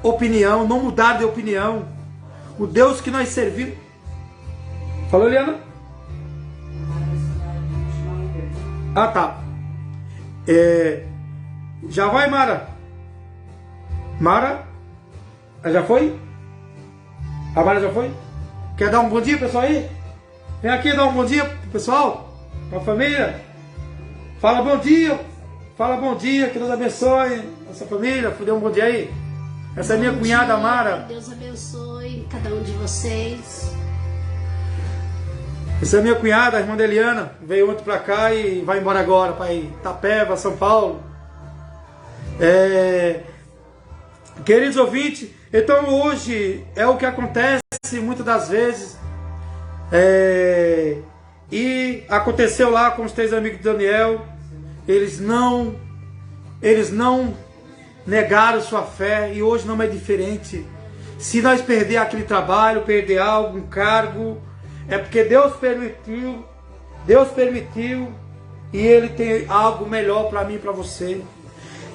opinião, não mudaram de opinião. O Deus que nós servimos. Falou, Eliana? Ah, tá. Já vai, Mara? Mara? Já foi? A Mara já foi? Quer dar um bom dia, pessoal, aí? Vem aqui dar um bom dia pro pessoal, pra família. Fala bom dia. Fala bom dia, que Deus abençoe essa família. Dê um bom dia aí. Essa é minha cunhada, Mara. Deus abençoe cada um de vocês. Essa é minha cunhada, a irmã da Eliana. Veio ontem pra cá e vai embora agora para Itapeva, São Paulo. Queridos ouvintes, então hoje é o que acontece muitas das vezes. E aconteceu lá com os 3 amigos de Daniel. Eles não negaram sua fé, e hoje não é diferente. Se nós perder aquele trabalho, perder algo, um cargo, é porque Deus permitiu, e Ele tem algo melhor para mim e para você.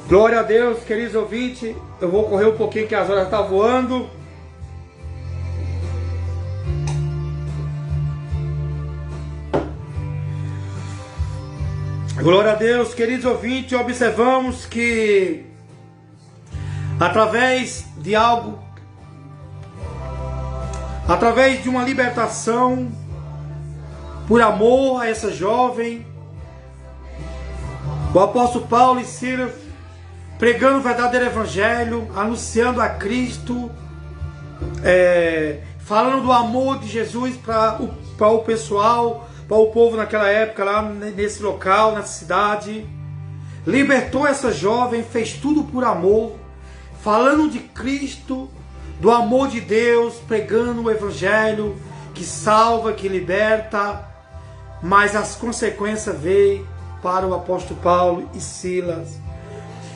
Glória a Deus, queridos ouvintes. Eu vou correr um pouquinho que as horas estão voando. Glória a Deus, queridos ouvintes. Observamos que através de algo, através de uma libertação, por amor a essa jovem, o apóstolo Paulo e Silas, pregando o verdadeiro evangelho, anunciando a Cristo, falando do amor de Jesus para o pessoal, para o povo naquela época, lá nesse local, nessa cidade. Libertou essa jovem, fez tudo por amor, falando de Cristo, do amor de Deus, pregando o evangelho que salva, que liberta. Mas as consequências veio para o apóstolo Paulo e Silas.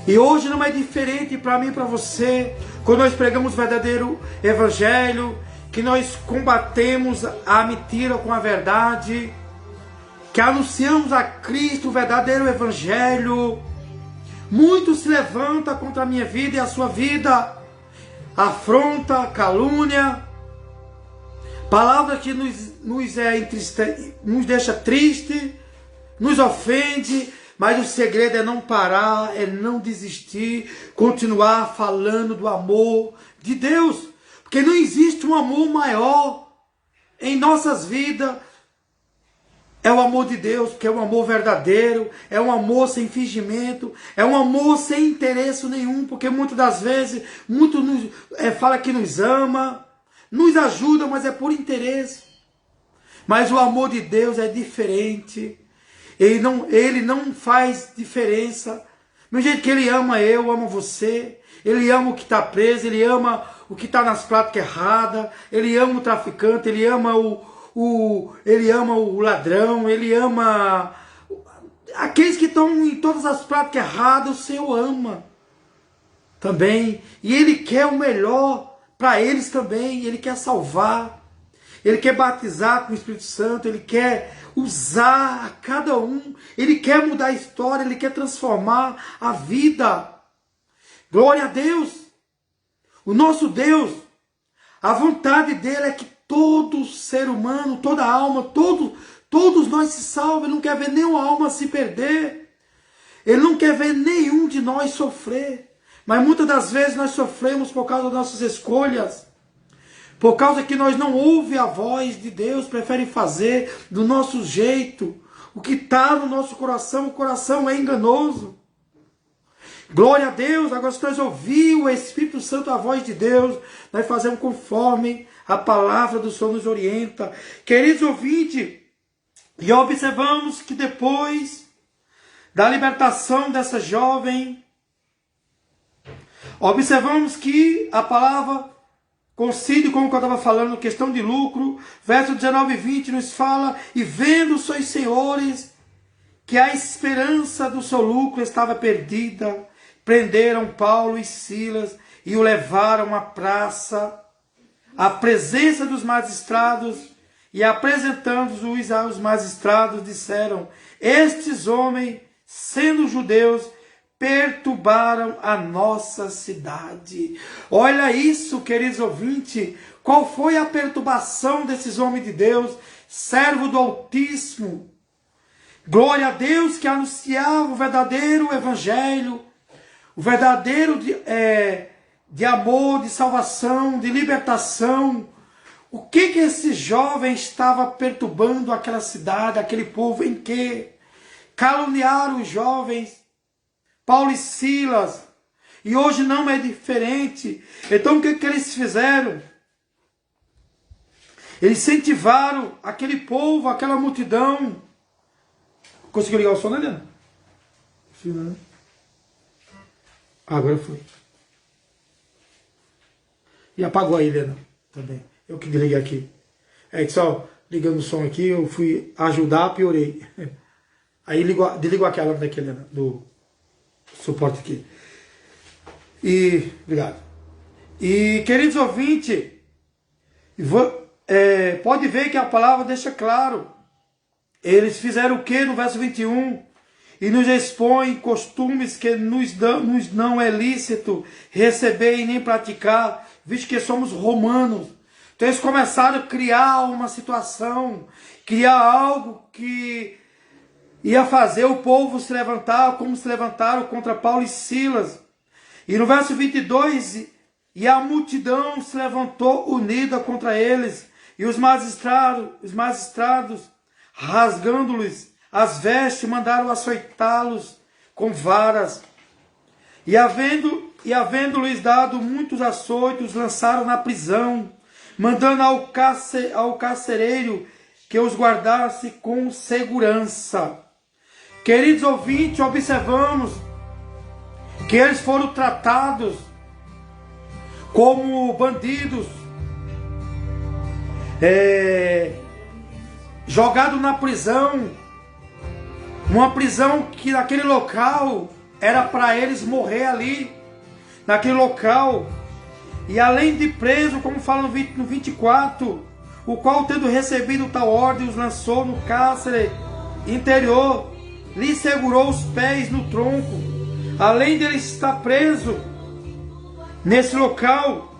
E hoje não é diferente para mim e para você, quando nós pregamos o verdadeiro evangelho, que nós combatemos a mentira com a verdade, que anunciamos a Cristo, o verdadeiro evangelho. Muitos se levantam contra a minha vida e a sua vida, afronta, calúnia, palavra que nos deixa triste, nos ofende, mas o segredo é não parar, é não desistir, continuar falando do amor de Deus, porque não existe um amor maior em nossas vidas. É o amor de Deus, porque é um amor verdadeiro, é um amor sem fingimento, é um amor sem interesse nenhum, porque muitas das vezes, fala que nos ama, nos ajuda, mas é por interesse. Mas o amor de Deus é diferente, ele não faz diferença. Do jeito que Ele ama eu, amo você, Ele ama o que está preso, Ele ama o que está nas práticas erradas, Ele ama o traficante, Ele ama o ladrão, Ele ama aqueles que estão em todas as práticas erradas, o Senhor ama também. E Ele quer o melhor para eles também. Ele quer salvar. Ele quer batizar com o Espírito Santo. Ele quer usar a cada um. Ele quer mudar a história. Ele quer transformar a vida. Glória a Deus. O nosso Deus, a vontade dele é que todo ser humano, toda alma, todos nós se salvem. Ele não quer ver nenhuma alma se perder. Ele não quer ver nenhum de nós sofrer. Mas muitas das vezes nós sofremos por causa das nossas escolhas. Por causa que nós não ouvimos a voz de Deus, prefere fazer do nosso jeito. O que está no nosso coração, o coração é enganoso. Glória a Deus. Agora, se nós ouvirmos o Espírito Santo, a voz de Deus, nós fazemos conforme a palavra do Senhor nos orienta. Queridos ouvintes, e observamos que depois da libertação dessa jovem, observamos que a palavra coincide com o que eu estava falando, questão de lucro. Verso 19 e 20 nos fala: e vendo seus senhores que a esperança do seu lucro estava perdida, prenderam Paulo e Silas e o levaram à praça, à presença dos magistrados, e apresentando-os aos magistrados, disseram: estes homens, sendo judeus, perturbaram a nossa cidade. Olha isso, queridos ouvintes. Qual foi a perturbação desses homens de Deus, servo do Altíssimo? Glória a Deus, que anunciava o verdadeiro evangelho, o verdadeiro de amor, de salvação, de libertação. O que esse jovem estava perturbando aquela cidade, aquele povo? Em que? Caluniaram os jovens, Paulo e Silas. E hoje não é diferente. Então o que eles fizeram? Eles incentivaram aquele povo, aquela multidão. Conseguiu ligar o som, né, Helena? Sim, agora foi. E apagou aí, Helena, também. Eu que desliguei aqui. É que só ligando o som aqui, eu fui ajudar, piorei. Aí desligou aquela lâmpada aqui, Helena, do suporte aqui. E, obrigado. E, queridos ouvintes, pode ver que a palavra deixa claro. Eles fizeram o que no verso 21? E nos expõe costumes que nos não é lícito receber e nem praticar, visto que somos romanos. Então eles começaram a criar uma situação, criar algo que ia fazer o povo se levantar, como se levantaram contra Paulo e Silas. E no verso 22, e a multidão se levantou unida contra eles, e os magistrados rasgando-lhes as vestes, mandaram açoitá-los com varas. E havendo-lhes dado muitos açoitos, lançaram na prisão, mandando ao carcereiro que os guardasse com segurança. Queridos ouvintes, observamos que eles foram tratados como bandidos, jogados na prisão, uma prisão que naquele local era para eles morrer ali, naquele local. E além de preso, como fala no 24, o qual, tendo recebido tal ordem, os lançou no cárcere interior, lhe segurou os pés no tronco. Além de ele estar preso nesse local,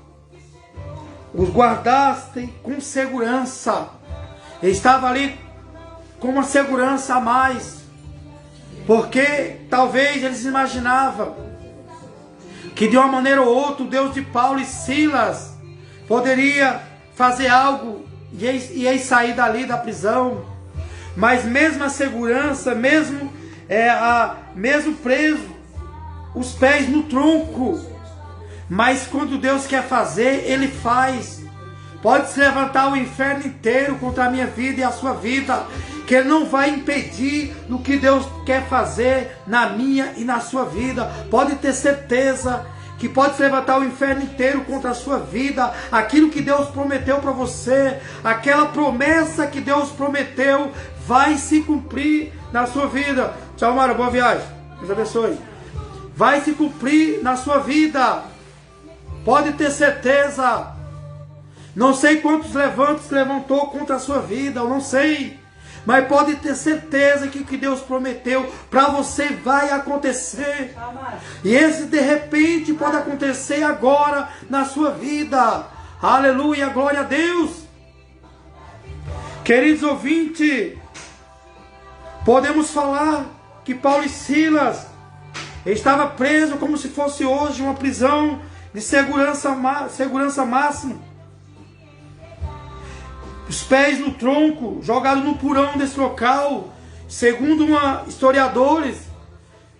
os guardaste com segurança. Ele estava ali com uma segurança a mais, porque talvez eles imaginavam que de uma maneira ou outra o Deus de Paulo e Silas poderia fazer algo e eles sair dali da prisão. Mas mesmo a segurança, mesmo preso, os pés no tronco. Mas quando Deus quer fazer, Ele faz. Pode se levantar o inferno inteiro contra a minha vida e a sua vida, que Ele não vai impedir do que Deus quer fazer na minha e na sua vida. Pode ter certeza que pode se levantar o inferno inteiro contra a sua vida, aquilo que Deus prometeu para você, aquela promessa que Deus prometeu, vai se cumprir na sua vida. Tchau, Mara, boa viagem. Deus abençoe. Vai se cumprir na sua vida. Pode ter certeza. Não sei quantos levantes levantou contra a sua vida, eu não sei. Mas pode ter certeza que o que Deus prometeu para você vai acontecer. E esse de repente pode acontecer agora na sua vida. Aleluia, glória a Deus. Queridos ouvintes, podemos falar que Paulo e Silas estava preso como se fosse hoje uma prisão de segurança máxima. Os pés no tronco, jogados no porão desse local. Segundo historiadores,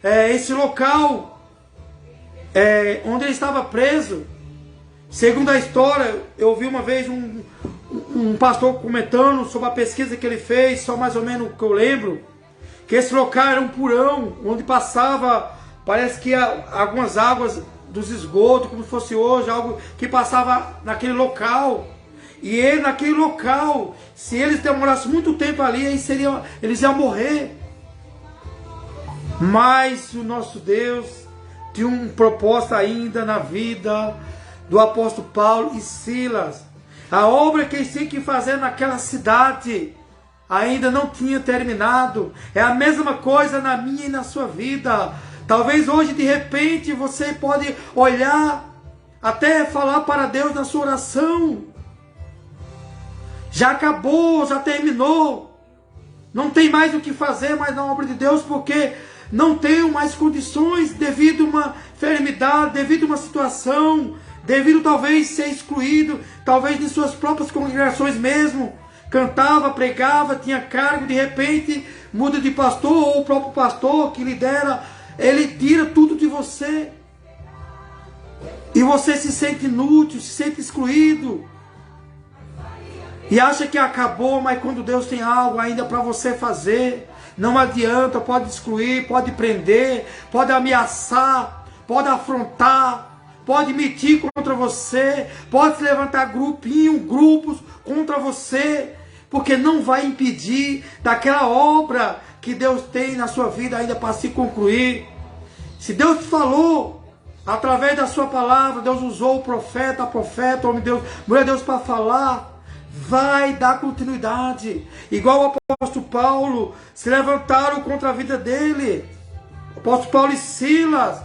esse local onde ele estava preso, segundo a história, eu ouvi uma vez um pastor comentando sobre a pesquisa que ele fez, só mais ou menos o que eu lembro, que esse local era um porão, onde passava, parece que algumas águas dos esgotos, como se fosse hoje, algo que passava naquele local. E ele, naquele local, se eles demorassem muito tempo ali, eles iam morrer. Mas o nosso Deus tinha um propósito ainda na vida do apóstolo Paulo e Silas. A obra que eles tinham que fazer naquela cidade ainda não tinha terminado. É a mesma coisa na minha e na sua vida. Talvez hoje, de repente, você pode olhar, até falar para Deus na sua oração. Já acabou, já terminou. Não tem mais o que fazer mais na obra de Deus, porque não tenho mais condições devido a uma enfermidade, devido a uma situação, devido talvez ser excluído, talvez de suas próprias congregações mesmo. Cantava, pregava, tinha cargo, de repente muda de pastor, ou o próprio pastor que lidera, ele tira tudo de você. E você se sente inútil, se sente excluído. E acha que acabou, mas quando Deus tem algo ainda para você fazer, não adianta, pode excluir, pode prender, pode ameaçar, pode afrontar, pode mentir contra você, pode se levantar grupos contra você, porque não vai impedir daquela obra que Deus tem na sua vida ainda para se concluir. Se Deus te falou, através da sua palavra, Deus usou o profeta, homem de Deus, mulher de Deus para falar, vai dar continuidade. Igual o apóstolo Paulo, se levantaram contra a vida dele. O apóstolo Paulo e Silas,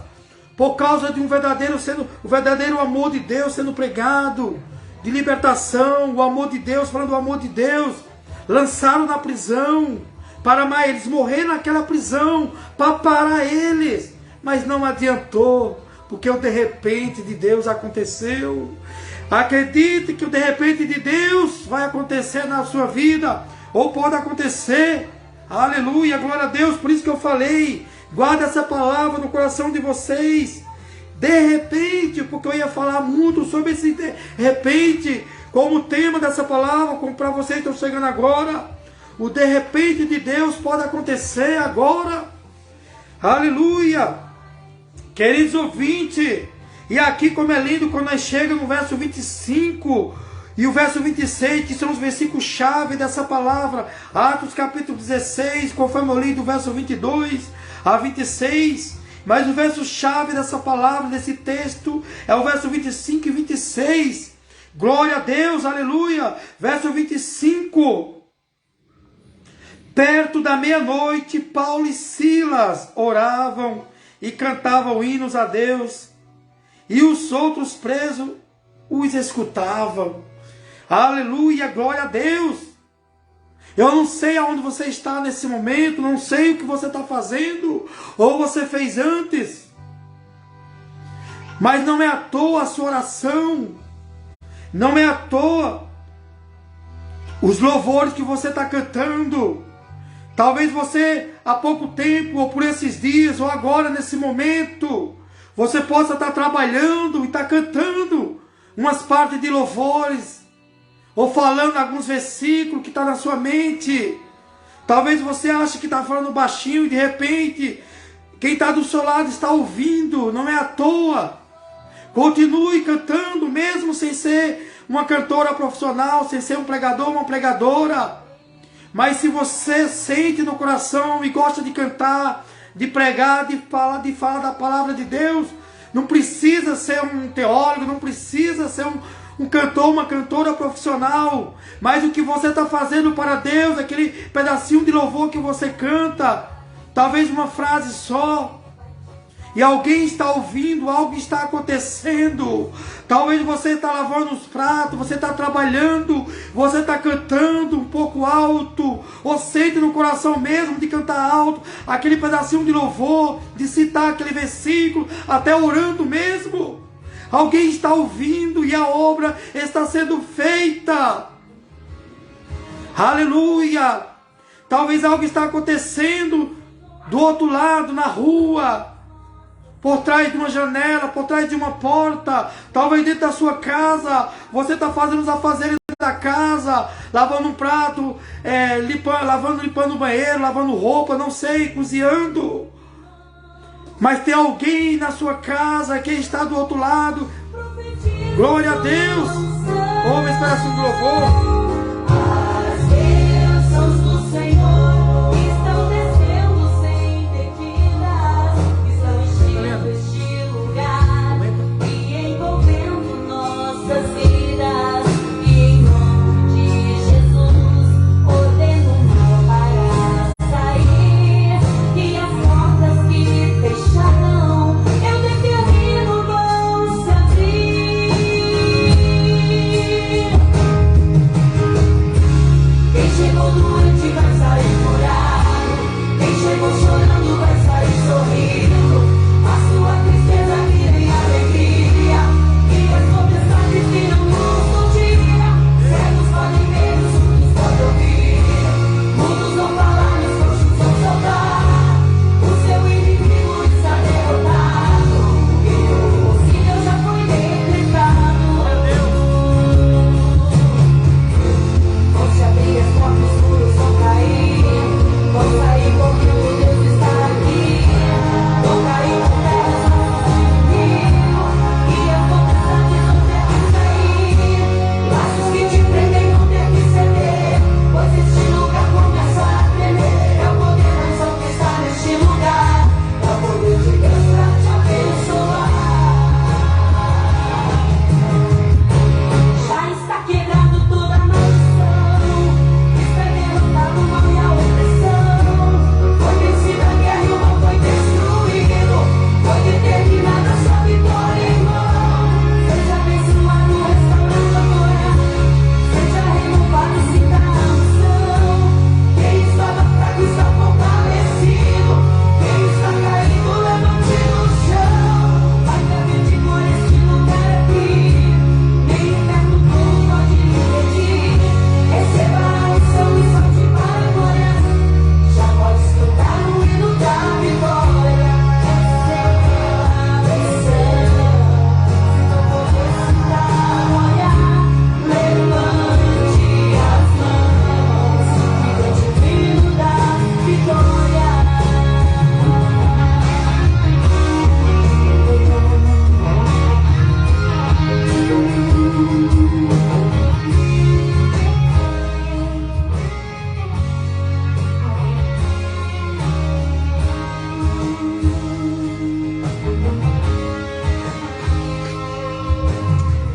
por causa de o verdadeiro amor de Deus sendo pregado, de libertação, o amor de Deus, falando do amor de Deus, lançaram na prisão, eles morreram naquela prisão, para parar eles, mas não adiantou, porque o de repente de Deus aconteceu. Acredite que o de repente de Deus vai acontecer na sua vida, ou pode acontecer. Aleluia, glória a Deus. Por isso que eu falei, guarda essa palavra no coração de vocês. De repente, porque eu ia falar muito sobre esse de repente, como tema dessa palavra, como para vocês que estão chegando agora. O de repente de Deus pode acontecer agora. Aleluia. Queridos ouvintes, e aqui como é lindo quando nós chegamos no verso 25 e o verso 26, que são os versículos-chave dessa palavra. Atos capítulo 16, conforme eu li do verso 22 a 26. Mas o verso-chave dessa palavra, desse texto, é o verso 25 e 26. Glória a Deus, aleluia. Verso 25. Perto da meia-noite, Paulo e Silas oravam e cantavam hinos a Deus, e os outros presos os escutavam. Aleluia, glória a Deus. Eu não sei aonde você está nesse momento, não sei o que você está fazendo, ou você fez antes, mas não é à toa a sua oração, não é à toa os louvores que você está cantando. Talvez você, há pouco tempo, ou por esses dias, ou agora, nesse momento, você possa estar trabalhando e estar cantando umas partes de louvores, ou falando alguns versículos que estão na sua mente. Talvez você ache que está falando baixinho e de repente, quem está do seu lado está ouvindo, não é à toa. Continue cantando, mesmo sem ser uma cantora profissional, sem ser um pregador, uma pregadora. Mas se você sente no coração e gosta de cantar, de pregar, de falar da palavra de Deus, não precisa ser um teólogo, não precisa ser um cantor, uma cantora profissional, mas o que você está fazendo para Deus, aquele pedacinho de louvor que você canta, talvez uma frase só, e alguém está ouvindo, algo está acontecendo. Talvez você está lavando os pratos, você está trabalhando, você está cantando um pouco alto, ou sente no coração mesmo de cantar alto, aquele pedacinho de louvor, de citar aquele versículo, até orando mesmo. Alguém está ouvindo e a obra está sendo feita. Aleluia! Talvez algo está acontecendo do outro lado, na rua, por trás de uma janela, por trás de uma porta, talvez dentro da sua casa. Você está fazendo os afazeres da casa, lavando um prato, limpando o banheiro, lavando roupa, não sei, cozinhando. Mas tem alguém na sua casa que está do outro lado. Glória a Deus! Ouve esse pedacinho do louvor.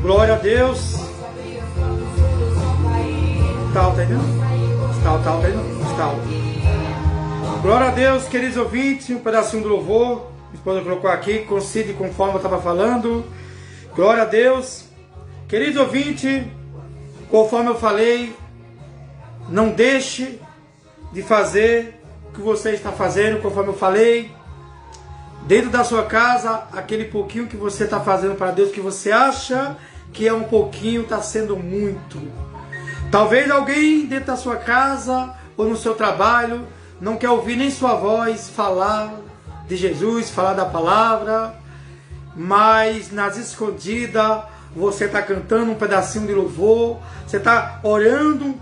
Glória a Deus. Está alto aí, não? Está alto aí, não? Está alto. Glória a Deus, queridos ouvintes. Um pedacinho do louvor. A esposa colocou aqui, coincide conforme eu estava falando. Glória a Deus. Queridos ouvintes, conforme eu falei, não deixe de fazer o que você está fazendo, conforme eu falei. Dentro da sua casa, aquele pouquinho que você está fazendo para Deus, que você acha que é um pouquinho, está sendo muito. Talvez alguém dentro da sua casa ou no seu trabalho não quer ouvir nem sua voz falar de Jesus, falar da palavra, mas nas escondidas você está cantando um pedacinho de louvor, você está orando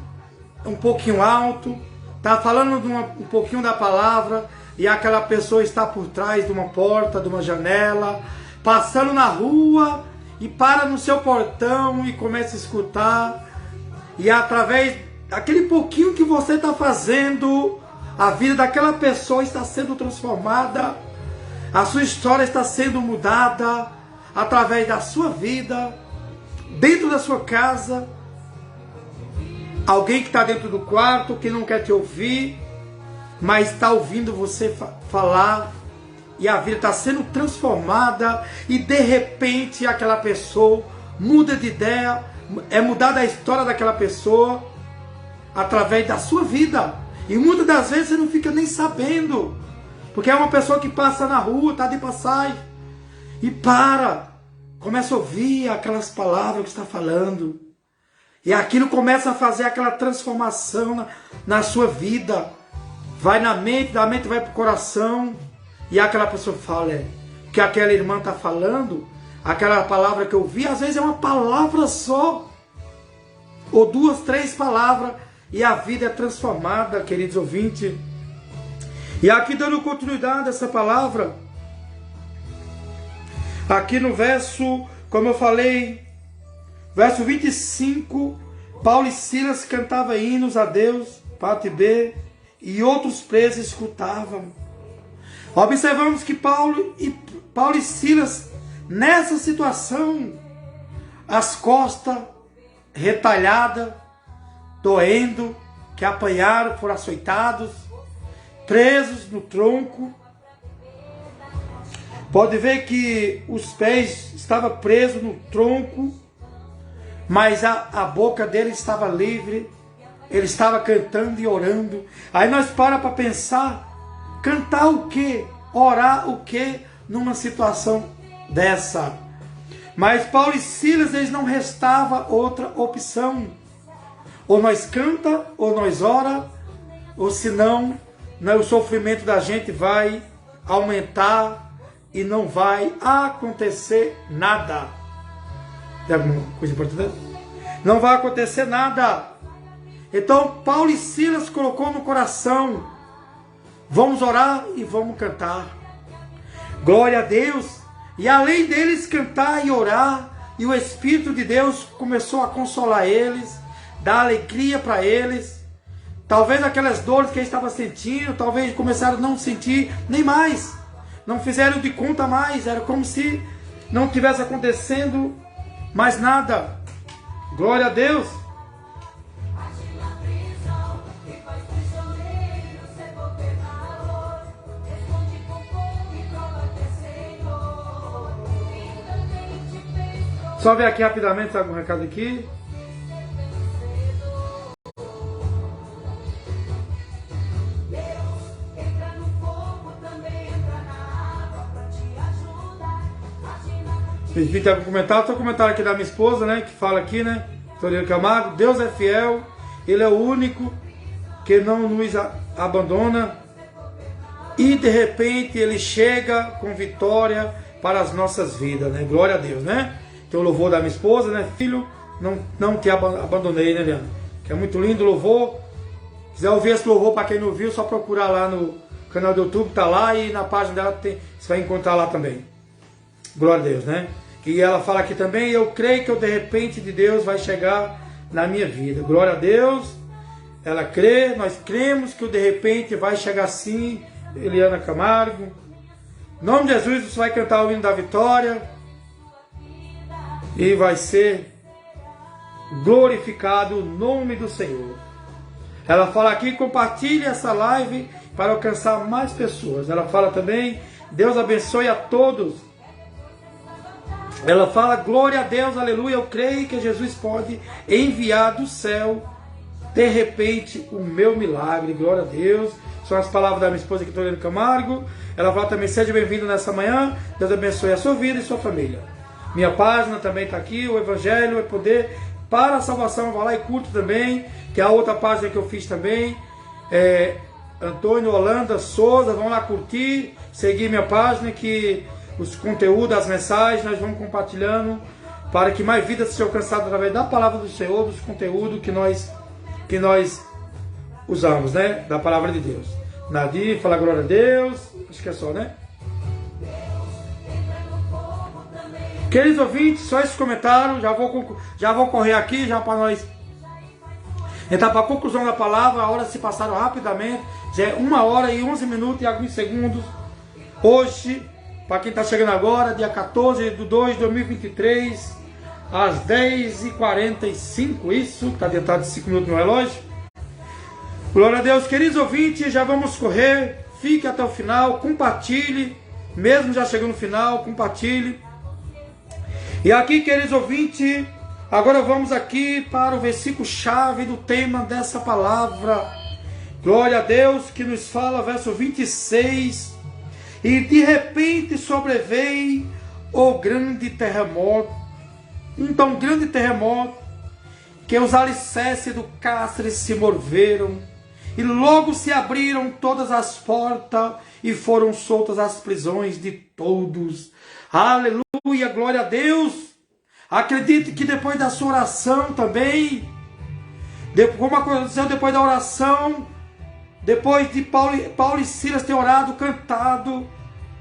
um pouquinho alto, está falando um pouquinho da palavra, e aquela pessoa está por trás de uma porta, de uma janela, passando na rua e para no seu portão e começa a escutar, e através aquele pouquinho que você está fazendo, a vida daquela pessoa está sendo transformada, a sua história está sendo mudada através da sua vida, dentro da sua casa. Alguém que está dentro do quarto, que não quer te ouvir, mas está ouvindo você falar, e a vida está sendo transformada, e de repente aquela pessoa muda de ideia, é mudada a história daquela pessoa, através da sua vida. E muitas das vezes você não fica nem sabendo, porque é uma pessoa que passa na rua, está de passagem, e começa a ouvir aquelas palavras que está falando, e aquilo começa a fazer aquela transformação na sua vida, vai na mente, da mente vai para o coração, e aquela pessoa fala, que aquela irmã está falando, aquela palavra que eu ouvi, às vezes é uma palavra só, ou 2, 3 palavras, e a vida é transformada, queridos ouvintes. E aqui dando continuidade a essa palavra, aqui no verso, como eu falei, verso 25, Paulo e Silas cantavam hinos a Deus, parte B, e outros presos escutavam. Observamos que Paulo e Silas, nessa situação, as costas retalhadas, doendo, que apanharam, foram açoitados, presos no tronco. Pode ver que os pés estavam presos no tronco, mas a boca dele estava livre, ele estava cantando e orando. Aí nós para pensar, cantar o quê? Orar o quê numa situação dessa? Mas Paulo e Silas, eles não restava outra opção. Ou nós canta, ou nós ora, ou senão o sofrimento da gente vai aumentar e não vai acontecer nada. Tem alguma coisa importante? Não vai acontecer nada. Então Paulo e Silas colocou no coração, vamos orar e vamos cantar. Glória a Deus. E além deles cantar e orar, e o Espírito de Deus começou a consolar eles, dar alegria para eles. Talvez aquelas dores que eles estavam sentindo, talvez começaram a não sentir nem mais. Não fizeram de conta mais. Era como se não tivesse acontecendo mais nada. Glória a Deus. Só ver aqui rapidamente algum recado aqui. Tem algum comentário? Só um comentário aqui da minha esposa, né? Que fala aqui, né? Torino Camargo. Deus é fiel. Ele é o único que não nos abandona. E de repente Ele chega com vitória para as nossas vidas, né? Glória a Deus, né? Tem o louvor da minha esposa, né? Filho, não te abandonei, né, Leandro? Que é muito lindo o louvor. Se quiser ouvir esse louvor, para quem não viu, só procurar lá no canal do YouTube, tá lá, e na página dela você vai encontrar lá também. Glória a Deus, né? E ela fala aqui também, eu creio que o de repente de Deus vai chegar na minha vida. Glória a Deus. Ela crê, nós cremos que o de repente vai chegar sim. Eliana Camargo. Em nome de Jesus, você vai cantar o hino da vitória. E vai ser glorificado o nome do Senhor. Ela fala aqui, compartilhe essa live para alcançar mais pessoas. Ela fala também, Deus abençoe a todos. Ela fala, glória a Deus, aleluia, eu creio que Jesus pode enviar do céu, de repente, o meu milagre. Glória a Deus. São as palavras da minha esposa aqui, Torino Camargo. Ela fala também, seja bem-vindo nessa manhã. Deus abençoe a sua vida e sua família. Minha página também está aqui, o Evangelho é Poder para a Salvação. Vai lá e curte também, que é a outra página que eu fiz também. Antônio Holanda Souza, vão lá curtir, seguir minha página, que os conteúdos, as mensagens, nós vamos compartilhando para que mais vidas sejam alcançadas através da palavra do Senhor, dos conteúdos que nós usamos, né? Da palavra de Deus. Nadir, fala glória a Deus. Acho que é só, né? Queridos ouvintes, só esse comentário. Já vou correr aqui, já para nós Então, para a conclusão da palavra, a hora se passaram rapidamente. Já é 1h e 11 minutos e alguns segundos. Hoje, para quem está chegando agora, dia 14/2/2023, às 10h45, isso, está adiantado de 5 minutos no relógio. Glória a Deus, queridos ouvintes, já vamos correr, fique até o final, compartilhe, mesmo já chegando no final, compartilhe. E aqui, queridos ouvintes, agora vamos aqui para o versículo chave do tema dessa palavra. Glória a Deus, que nos fala, verso 26, e de repente sobreveio o grande terremoto. Então, grande terremoto, que os alicerces do cárcere se moveram, e logo se abriram todas as portas, e foram soltas as prisões de todos. Aleluia, glória a Deus. Acredite que depois da sua oração também, como aconteceu depois da oração, depois de Paulo e Silas ter orado, cantado,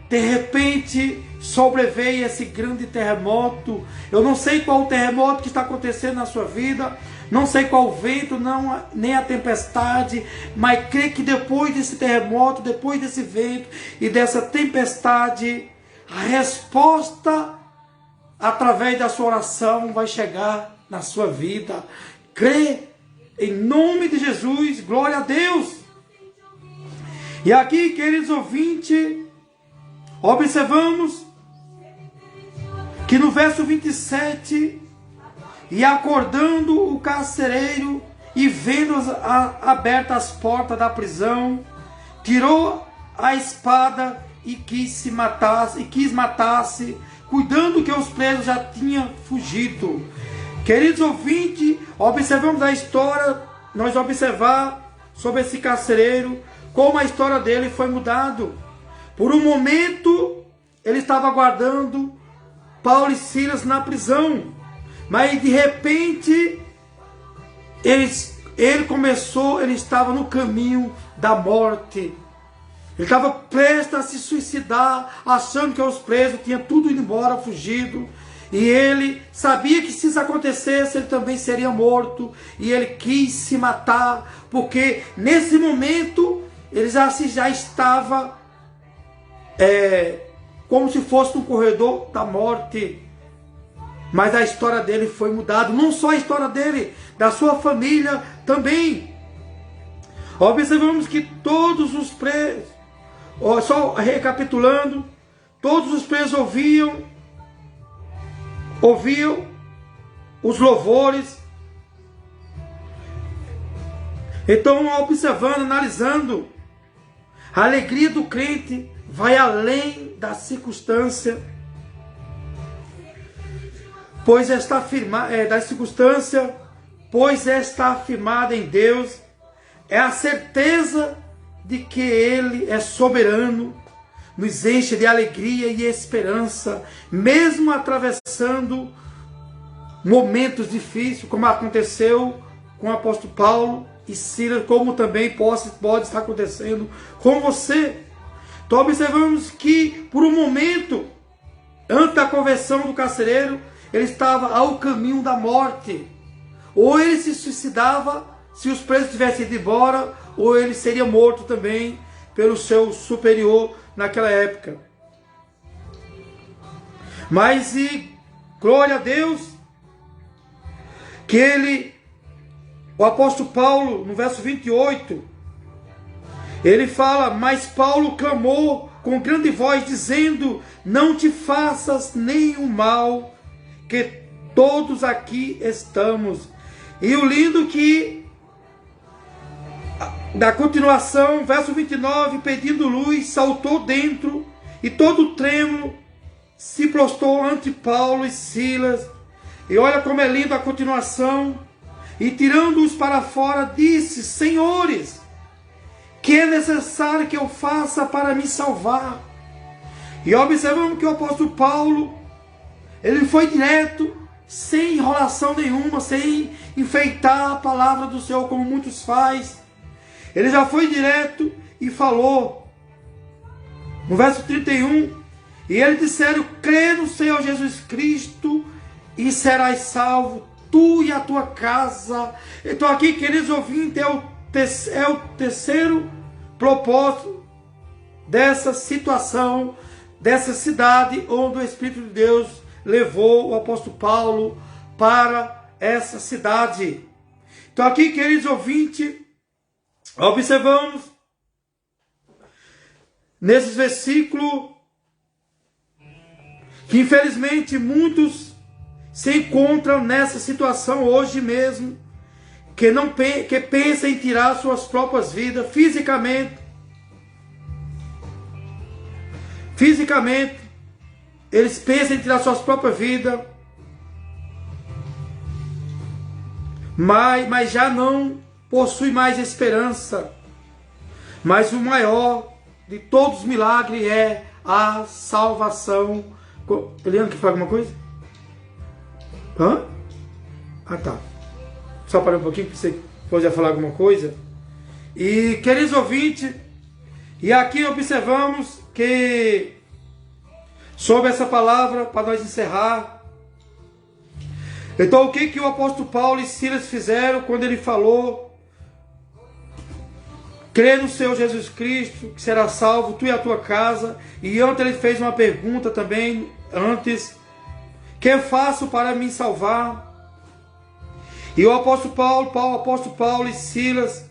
de repente sobreveio esse grande terremoto. Eu não sei qual o terremoto que está acontecendo na sua vida, não sei qual o vento, nem a tempestade, mas creio que depois desse terremoto, depois desse vento e dessa tempestade, a resposta através da sua oração vai chegar na sua vida. Crê em nome de Jesus, glória a Deus. E aqui, queridos ouvintes, observamos que no verso 27, e acordando o carcereiro e vendo abertas as portas da prisão, tirou a espada e quis matar-se, cuidando que os presos já tinham fugido. Queridos ouvintes, observamos a história, nós observar sobre esse carcereiro, como a história dele foi mudada. Por um momento, ele estava aguardando Paulo e Silas na prisão, mas de repente, ele estava no caminho da morte. Ele estava prestes a se suicidar, achando que os presos tinham tudo ido embora, fugido. E ele sabia que se isso acontecesse, ele também seria morto. E ele quis se matar, porque nesse momento, ele já estava como se fosse no corredor da morte. Mas a história dele foi mudada. Não só a história dele, da sua família também. Observamos que todos os presos, só recapitulando, todos os presos ouviam os louvores. Então, observando, analisando, a alegria do crente vai além da circunstância, pois está afirmada em Deus, é a certeza de que Ele é soberano, nos enche de alegria e esperança, mesmo atravessando momentos difíceis, como aconteceu com o apóstolo Paulo e Silas, como também pode estar acontecendo com você. Então observamos que por um momento, antes da conversão do carcereiro, ele estava ao caminho da morte. Ou ele se suicidava se os presos tivessem ido embora, ou ele seria morto também pelo seu superior naquela época. Mas glória a Deus, que o apóstolo Paulo, no verso 28, ele fala: mas Paulo clamou com grande voz, dizendo: não te faças nenhum mal, que todos aqui estamos. E o lindo que, da continuação, verso 29, pedindo luz, saltou dentro, e todo trêmulo se prostrou ante Paulo e Silas. E olha como é lindo a continuação. E tirando-os para fora, disse: senhores, que é necessário que eu faça para me salvar? E observamos que o apóstolo Paulo, ele foi direto, sem enrolação nenhuma, sem enfeitar a palavra do Senhor, como muitos fazem. Ele já foi direto e falou, no verso 31, e eles disseram: crê no Senhor Jesus Cristo e serás salvo, tu e a tua casa. Então aqui, queridos ouvintes, é o terceiro propósito dessa situação, dessa cidade onde o Espírito de Deus levou o apóstolo Paulo para essa cidade. Então aqui, queridos ouvintes, observamos nesses versículos que infelizmente muitos se encontram nessa situação hoje mesmo, que pensam em tirar suas próprias vidas fisicamente. Fisicamente, eles pensam em tirar suas próprias vidas, mas já não possui mais esperança. Mas o maior de todos os milagres é a salvação. Eliana, quer falar alguma coisa? Hã? Ah, tá. Só parar um pouquinho para você poder falar alguma coisa. E, queridos ouvintes, e aqui observamos que, sobre essa palavra, para nós encerrar, então o que o apóstolo Paulo e Silas fizeram quando ele falou: crê no Senhor Jesus Cristo, que será salvo, tu e a tua casa. E antes ele fez uma pergunta também, que faço para me salvar? E o apóstolo Paulo e Silas,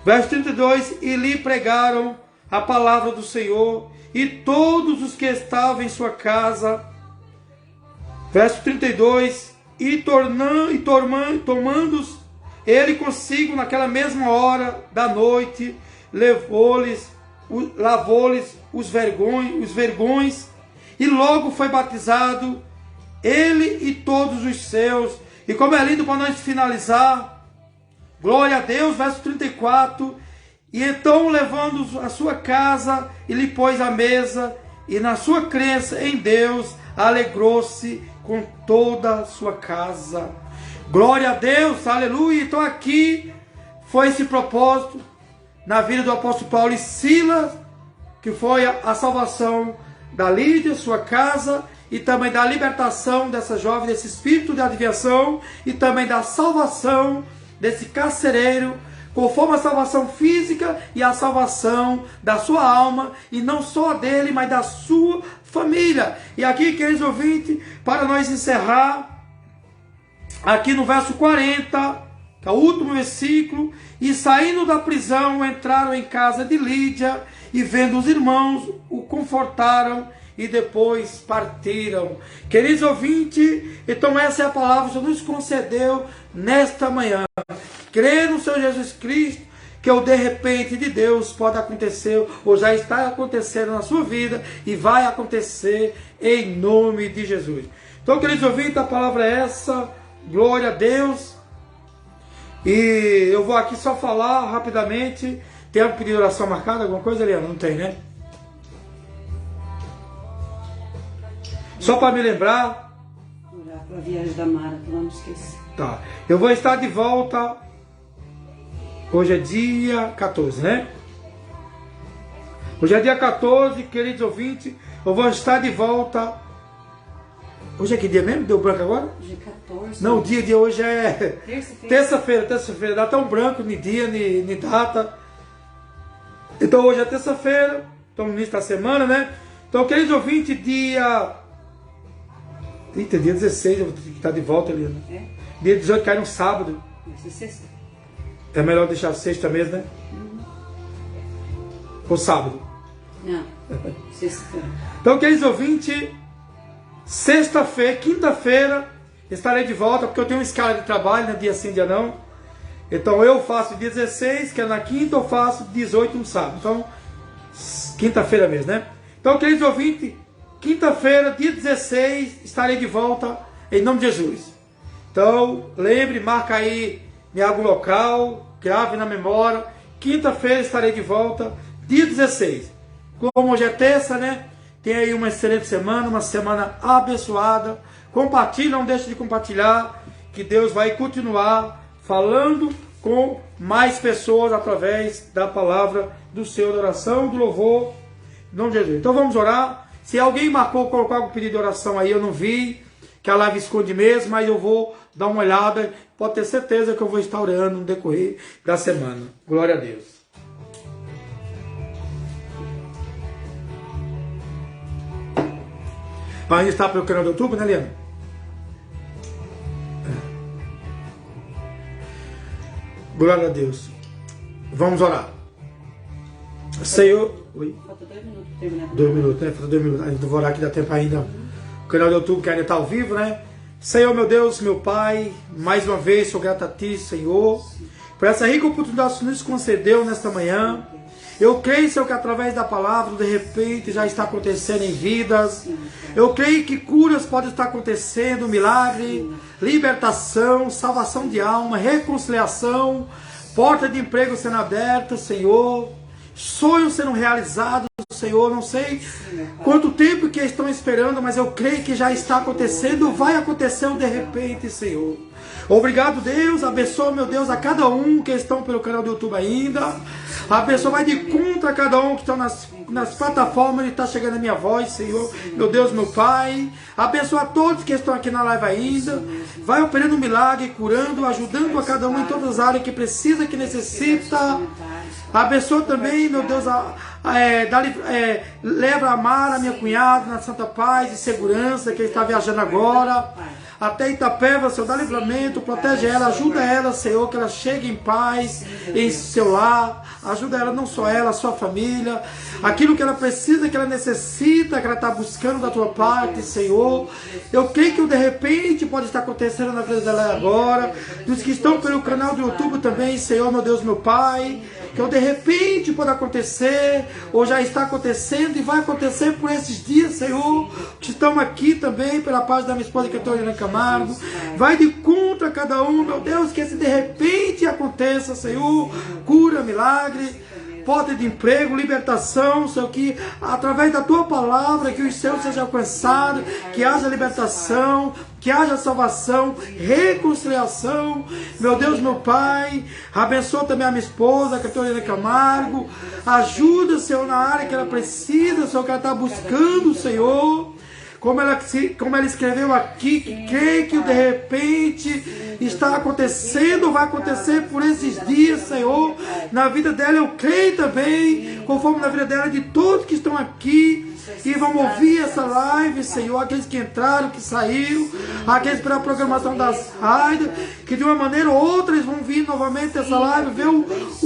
verso 32, e lhe pregaram a palavra do Senhor, e todos os que estavam em sua casa, verso 32, tomando-os ele consigo naquela mesma hora da noite, lavou-lhes os vergões, e logo foi batizado, ele e todos os seus. E como é lindo para nós finalizar, glória a Deus, verso 34, e então levando a sua casa, e lhe pôs a mesa, e na sua crença em Deus, alegrou-se com toda a sua casa. Glória a Deus, aleluia. Então aqui foi esse propósito na vida do apóstolo Paulo e Silas, que foi a salvação da Lídia, sua casa, e também da libertação dessa jovem, desse espírito de adivinhação, e também da salvação desse carcereiro, conforme a salvação física e a salvação da sua alma, e não só dele, mas da sua família. E aqui, queridos ouvintes, para nós encerrar, aqui no verso 40, que é o último versículo: e saindo da prisão, entraram em casa de Lídia, e vendo os irmãos, o confortaram, e depois partiram. Queridos ouvintes, então essa é a palavra que o Senhor nos concedeu nesta manhã. Crer no Senhor Jesus Cristo, que o de repente de Deus pode acontecer, ou já está acontecendo na sua vida, e vai acontecer em nome de Jesus. Então, queridos ouvintes, a palavra é essa. Glória a Deus. E eu vou aqui só falar rapidamente. Tem algum pedido de oração marcado? Alguma coisa, Eliana? Não tem, né? Só para me lembrar. Orar para a viagem da Mara, que não esquecer. Tá. Eu vou estar de volta. Hoje é dia 14, né? Hoje é dia 14, queridos ouvintes. Eu vou estar de volta. Hoje é que dia mesmo? Deu branco agora? Hoje é 14. Não, o dia de hoje é terça-feira. Terça-feira. Dá tão branco, nem dia, nem data. Então hoje é terça-feira. Estamos no início da semana, né? Então, queridos ouvintes, dia 16 eu vou ter que estar de volta ali, né? É? Dia 18 cai no sábado. Vai ser sexta. É melhor deixar sexta mesmo, né? Ou sábado. Não, sexta-feira. Então, queridos ouvintes, quinta-feira, estarei de volta, porque eu tenho uma escala de trabalho, né? Dia sim, dia não. Então eu faço dia 16, que é na quinta, eu faço 18 no sábado. Então, quinta-feira mesmo, né? Então, queridos ouvintes, quinta-feira, dia 16, estarei de volta em nome de Jesus. Então, lembre, marca aí em algum local, grave na memória. Quinta-feira estarei de volta, dia 16. Como hoje é terça, né? Tenha aí uma excelente semana, uma semana abençoada. Compartilhe, não deixe de compartilhar, que Deus vai continuar falando com mais pessoas através da palavra do Senhor, da oração, do louvor, em nome de Jesus. Então vamos orar. Se alguém marcou, colocou algum pedido de oração aí, eu não vi, que a live esconde mesmo, mas eu vou dar uma olhada. Pode ter certeza que eu vou estar orando no decorrer da semana. Glória a Deus. Ainda está pelo canal do YouTube, né, Liana? Glória a Deus. Vamos orar. Senhor... Oi? Falta 2 minutos para terminar. 2 minutos, né? Falta 2 minutos. Ainda vou orar que dá tempo ainda. O canal do YouTube que ainda está ao vivo, né? Senhor, meu Deus, meu Pai, mais uma vez sou grato a Ti, Senhor, por essa rica oportunidade que nos concedeu nesta manhã. Eu creio, Senhor, que através da palavra, de repente, já está acontecendo em vidas. Eu creio que curas podem estar acontecendo, milagre, libertação, salvação de alma, reconciliação, porta de emprego sendo aberta, Senhor, sonhos sendo realizados, Senhor. Não sei quanto tempo que estão esperando, mas eu creio que já está acontecendo, vai acontecer de repente, Senhor. Obrigado, Deus. Abençoa, meu Deus, a cada um que estão pelo canal do YouTube ainda. Abençoa, vai de contra a cada um que estão nas plataformas e está chegando a minha voz, Senhor. Meu Deus, meu Pai. Abençoa a todos que estão aqui na live ainda. Vai operando um milagre, curando, ajudando a cada um em todas as áreas que precisa, que necessita. Abençoa também, meu Deus, leva a Mara, minha cunhada, na santa paz e segurança, que está viajando agora até Itapeva, Senhor, dá livramento, protege ela, ajuda ela, Senhor, que ela chegue em paz em seu lar, ajuda ela, não só ela, a sua família, aquilo que ela precisa, que ela necessita, que ela está buscando da tua parte, Senhor. Eu creio que o de repente pode estar acontecendo na vida dela agora, dos que estão pelo canal do YouTube também, Senhor, meu Deus, meu Pai, que o de repente pode acontecer, ou já está acontecendo e vai acontecer por esses dias, Senhor, que estão aqui também, pela paz da minha esposa, que eu estou olhando Camargo. Vai de contra cada um, meu Deus, que esse de repente aconteça, Senhor, cura, milagre, porta de emprego, libertação, Senhor, que através da tua palavra, que os céus sejam alcançados, que haja libertação, que haja salvação, reconciliação, meu Deus, meu Pai. Abençoa também a minha esposa, a Catarina Camargo, ajuda, Senhor, na área que ela precisa, Senhor, que ela está buscando, Senhor. Como ela escreveu aqui, que creio que de repente está acontecendo, vai acontecer por esses dias, Senhor, na vida dela. Eu creio também, conforme na vida dela, de todos que estão aqui e vão ouvir essa live, Senhor, aqueles que entraram, que saíram, aqueles pela programação das rádios, que de uma maneira ou outra eles vão vir novamente essa live, ver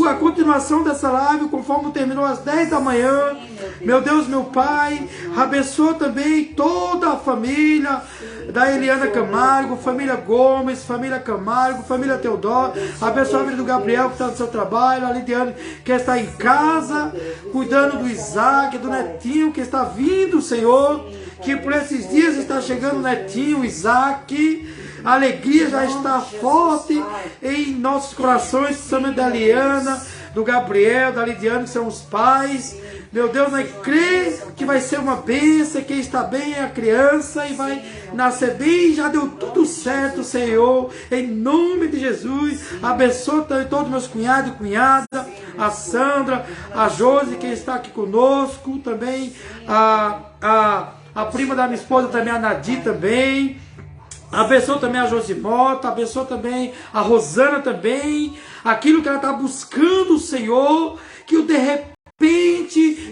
a continuação dessa live, conforme terminou às 10 da manhã. Meu Deus, meu Pai, abençoa também toda a família da Eliana Camargo, família Gomes, família Camargo, família Teodoro. Abençoa a vida do Gabriel, que está no seu trabalho, a Lidiane, que está em casa, cuidando do Isaac, do Netinho, que está vindo, Senhor, que por esses dias está chegando o Netinho, o Isaac. A alegria já está forte em nossos corações, principalmente da Eliana, do Gabriel, da Lidiane, que são os pais. Meu Deus, nós crê que vai ser uma bênção, que está bem a criança e vai nascer bem. Já deu tudo certo, Senhor, em nome de Jesus. Abençoa também todos meus cunhados e cunhada, a Sandra, a Josi, que está aqui conosco, também a prima da minha esposa, também a Nadir também. Abençoa também a Josimota, abençoa também a Rosana também, aquilo que ela está buscando, Senhor, que o de repente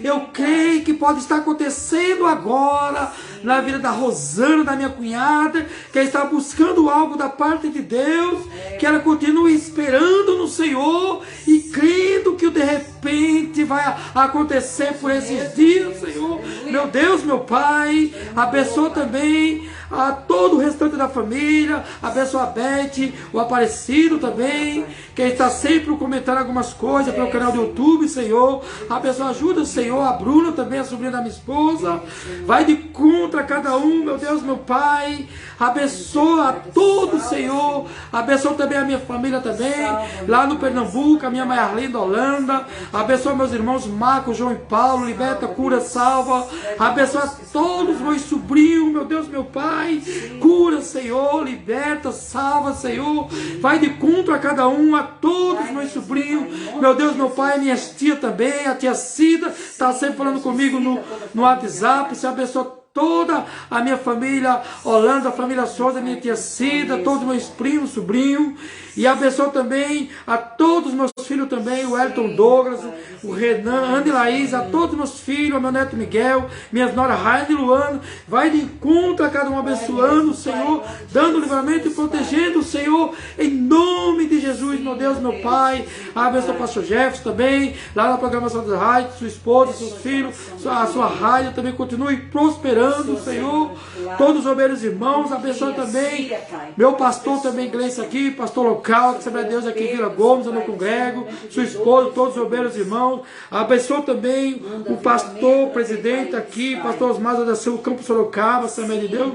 eu creio que pode estar acontecendo agora na vida da Rosana, da minha cunhada, que ela está buscando algo da parte de Deus, que ela continue esperando no Senhor e crendo que o de repente vai acontecer por esses dias, Senhor. Meu Deus, meu Pai, abençoa também a todo o restante da família, abençoa a Beth, o Aparecido também, que está sempre comentando algumas coisas pelo canal do YouTube, Senhor. Abençoa, ajuda, Senhor, a Bruna também, a sobrinha da minha esposa. Vai de contra cada um, meu Deus, meu Pai. Abençoa a todos, Senhor. Abençoa também a minha família também, lá no Pernambuco, a minha mãe Arlinda, Holanda. Abençoa meus irmãos Marcos, João e Paulo, liberta, cura, salva. Abençoa todos meus sobrinhos, meu Deus, meu Pai. Cura, Senhor, liberta, salva, Senhor. Vai de contra a cada um, a todos meus sobrinhos, meu Deus, meu Pai, minhas tias também, a tia Cida está sempre falando comigo no WhatsApp. Se abençoa toda a minha família Holanda, a família Souza, minha tia Cida, todos os meus primos, sobrinhos. E abençoa também a todos os meus filhos também, o Elton Douglas, o Renan, Ana e Laís, a todos os meus filhos, ao meu neto Miguel, minhas noras Raine e Luana. Vai de encontro a cada um, abençoando o Senhor, dando livramento e protegendo o Senhor, em nome de Jesus, meu Deus, meu Pai. Abençoa o pastor Jefferson também, lá na programação da rádio, sua esposa, seus filhos, a sua rádio também continue prosperando, Senhor. Todos os obreiros irmãos, abençoa também meu pastor também, Gleice aqui, pastor local, que Assembleia de Deus aqui em Vila Gomes, eu não congrego, sua esposa, todos os obreiros irmãos. Abençoa também o pastor presidente aqui, pastor Osmar da Silva, Campo Sorocaba, Assembleia de Deus,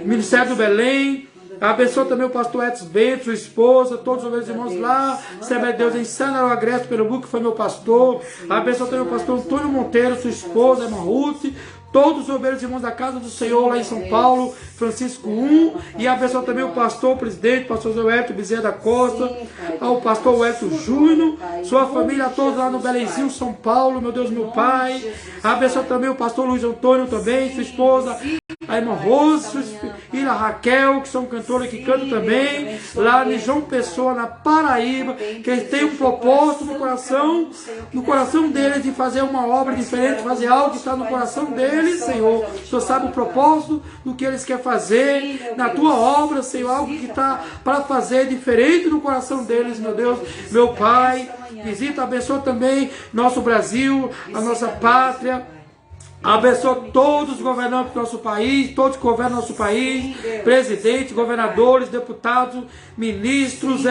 Ministério do Belém. Abençoa também o pastor Edson Bento, sua esposa, todos os meus irmãos lá, Assembleia de Deus em Sanaru Agreste, Pernambuco, que foi meu pastor. Abençoa também o pastor Antônio Monteiro, sua esposa, irmã Ruth, todos os obreiros irmãos da casa do Senhor lá em São Paulo, Francisco 1, e abençoa também o pastor, o presidente, pastor Zoelto Bezerra da Costa, ao pastor Wellington Júnior, sua família toda lá no Belenzinho, São Paulo, meu Deus, meu Pai. Abençoa também o pastor Luiz Antônio também, sua esposa, a irmã Rose e a Raquel, que são cantores que cantam também, lá em João Pessoa, na Paraíba, que eles têm um propósito no coração deles de fazer uma obra diferente, fazer algo que está no coração deles, Senhor. O Senhor sabe o propósito do que eles querem fazer na tua obra, Senhor, algo que está para fazer diferente no coração deles, meu Deus, meu Pai. Visita, abençoa também nosso Brasil, a nossa pátria. Abençoa todos os governantes do nosso país, todos que governam nosso país, presidentes, governadores, deputados, ministros,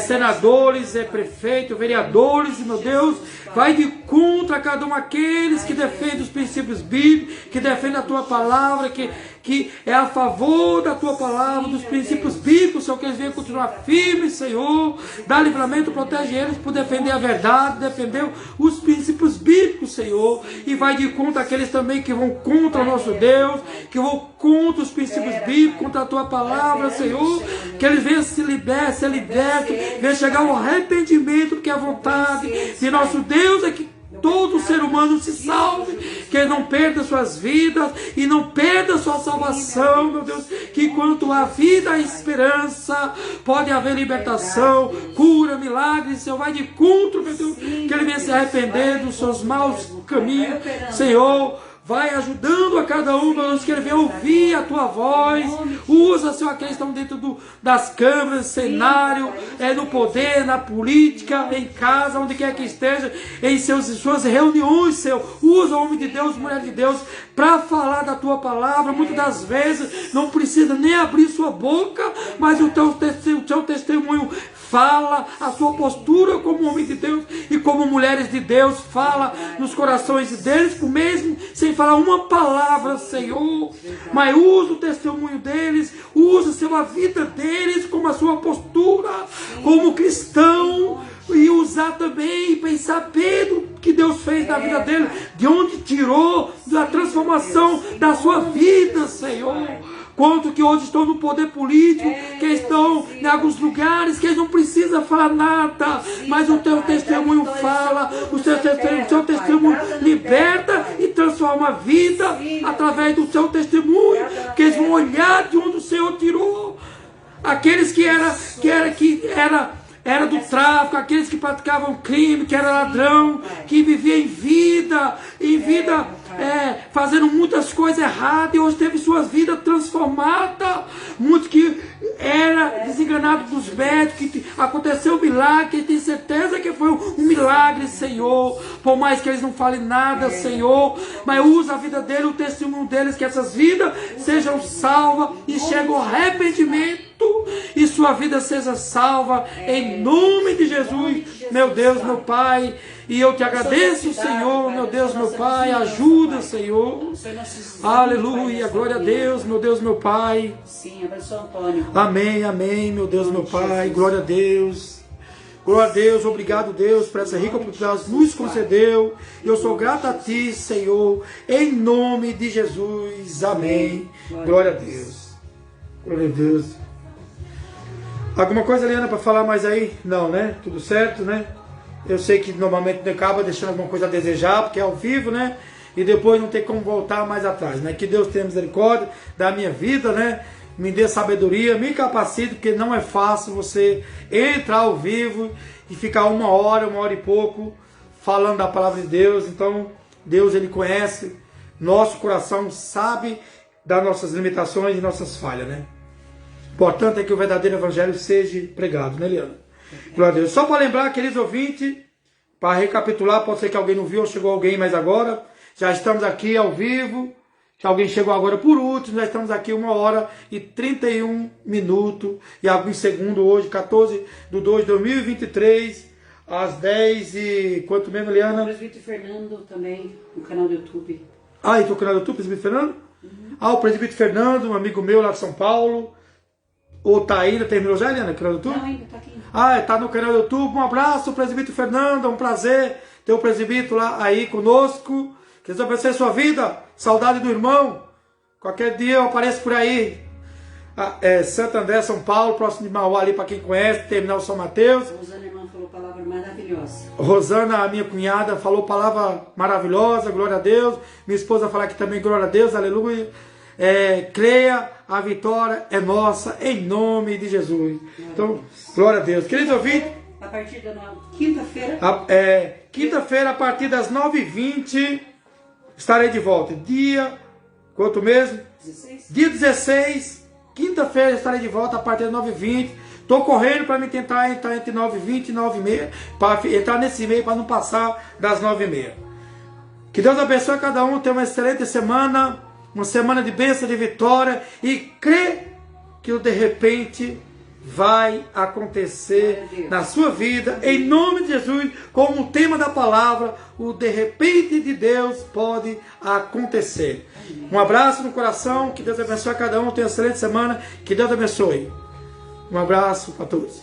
senadores, prefeitos, vereadores, meu Deus, vai de contra cada um aqueles que defendem os princípios bíblicos, que defendem a tua palavra, que é a favor da tua palavra, dos princípios bíblicos, Senhor, que eles venham continuar firmes, Senhor, dá livramento, protege eles por defender a verdade, defender os princípios bíblicos, Senhor, e vai de contra aqueles também que vão contra o nosso Deus, que vão contra os princípios bíblicos, contra a tua palavra, Senhor, que eles venham se libertar, ser libertos, venham chegar ao arrependimento, que é a vontade de nosso Deus é que todo ser humano se salve, que ele não perda suas vidas e não perda sua salvação, meu Deus, que enquanto há vida e esperança, pode haver libertação, cura, milagres, Senhor, vai de encontro, meu Deus, que ele venha se arrepender dos seus maus caminhos, Senhor. Vai ajudando a cada um, meu Deus, que ele venha ouvir a tua voz. Usa, Senhor, aqueles que estão dentro das câmaras, cenário, no poder, na política, em casa, onde quer que esteja, em suas reuniões, Senhor. Usa o homem de Deus, mulher de Deus, para falar da tua palavra. Muitas das vezes não precisa nem abrir sua boca, mas o teu testemunho fala, a sua postura como homem de Deus e como mulheres de Deus fala nos corações deles, por mesmo sem falar uma palavra, Senhor, mas usa o testemunho deles, usa, Senhor, a vida deles como a sua postura como cristão, e usar também, pensar Pedro, que Deus fez na vida dele, de onde tirou, da transformação da sua vida, Senhor. Quanto que hoje estão no poder político, que estão em alguns lugares, que eles não precisam falar nada, mas o teu testemunho fala, o seu testemunho liberta e transforma a vida através do seu testemunho, que eles vão olhar de onde o Senhor tirou. Aqueles que era do tráfico, aqueles que praticavam crime, que era ladrão, que vivia em vida, fazendo muitas coisas erradas, e hoje teve suas vidas transformadas. Muitos que era desenganado dos médicos, que aconteceu um milagre, que tem certeza que foi um milagre, Senhor, por mais que eles não falem nada, Senhor, mas usa a vida deles, o testemunho deles, que essas vidas sejam salvas e cheguem ao arrependimento, e sua vida seja salva, em nome de Jesus, meu Deus, meu Pai. E eu te agradeço, Senhor, meu Deus, meu Pai, ajuda, Senhor. Aleluia, glória a Deus, meu Deus, meu Pai. Sim, abençoa Antônio. Amém, amém, meu Deus, meu Pai, glória a Deus. Glória a Deus, obrigado, Deus, por essa rica oportunidade que nos concedeu. Eu sou grato a Ti, Senhor, em nome de Jesus, amém. Glória a Deus. Glória a Deus. Alguma coisa, Eliana, para falar mais aí? Não, né? Tudo certo, né? Eu sei que normalmente acaba deixando alguma coisa a desejar, porque é ao vivo, né? e depois não ter como voltar mais atrás, né? Que Deus tenha misericórdia da minha vida, né? Me dê sabedoria, me capacite, porque não é fácil você entrar ao vivo e ficar uma hora e pouco falando da palavra de Deus. Então, Deus, Ele conhece nosso coração, sabe das nossas limitações e nossas falhas, né? Importante é que o verdadeiro evangelho seja pregado, né, Liana? Glória a Deus. Só para lembrar, queridos ouvintes, para recapitular, pode ser que alguém não viu ou chegou alguém mais agora. Já estamos aqui ao vivo. Se alguém chegou agora por último, já estamos aqui 1h31 e alguns segundos hoje, 14/2/2023, às 10 e... Quanto mesmo, Liana? O presbítero Fernando também, no canal do YouTube. Ah, e no canal do YouTube, presbítero Fernando? Uhum. Ah, o presbítero Fernando, um amigo meu lá de São Paulo. Ou tá ainda, terminou já, Liana, no canal do YouTube? Não, ainda tá aqui. Ah, tá no canal do YouTube. Um abraço, presbítero Fernando, é um prazer ter o presbítero lá aí conosco. Que Deus abençoe a sua vida. Saudade do irmão. Qualquer dia eu apareço por aí. Santo André, São Paulo, próximo de Mauá ali, para quem conhece, Terminal São Mateus. Rosana, irmã, falou palavra maravilhosa. Rosana, a minha cunhada, falou palavra maravilhosa, glória a Deus. Minha esposa fala aqui também, glória a Deus, aleluia. Creia, a vitória é nossa, em nome de Jesus. Então, glória a Deus. Queridos ouvintes, a partir da quinta-feira. Quinta-feira, a partir das 9h20, estarei de volta. Dia, quanto mesmo? 16? Dia 16, quinta-feira estarei de volta a partir das 9h20. Estou correndo para me tentar entrar entre 9h20 e 9h30, para entrar nesse meio para não passar das 9h30. Que Deus abençoe cada um, tenha uma excelente semana, uma semana de bênção, de vitória, e crê que o de repente vai acontecer na sua vida, em nome de Jesus, como o tema da palavra, o de repente de Deus pode acontecer. Um abraço no coração, que Deus abençoe a cada um, tenha uma excelente semana, que Deus abençoe. Um abraço para todos.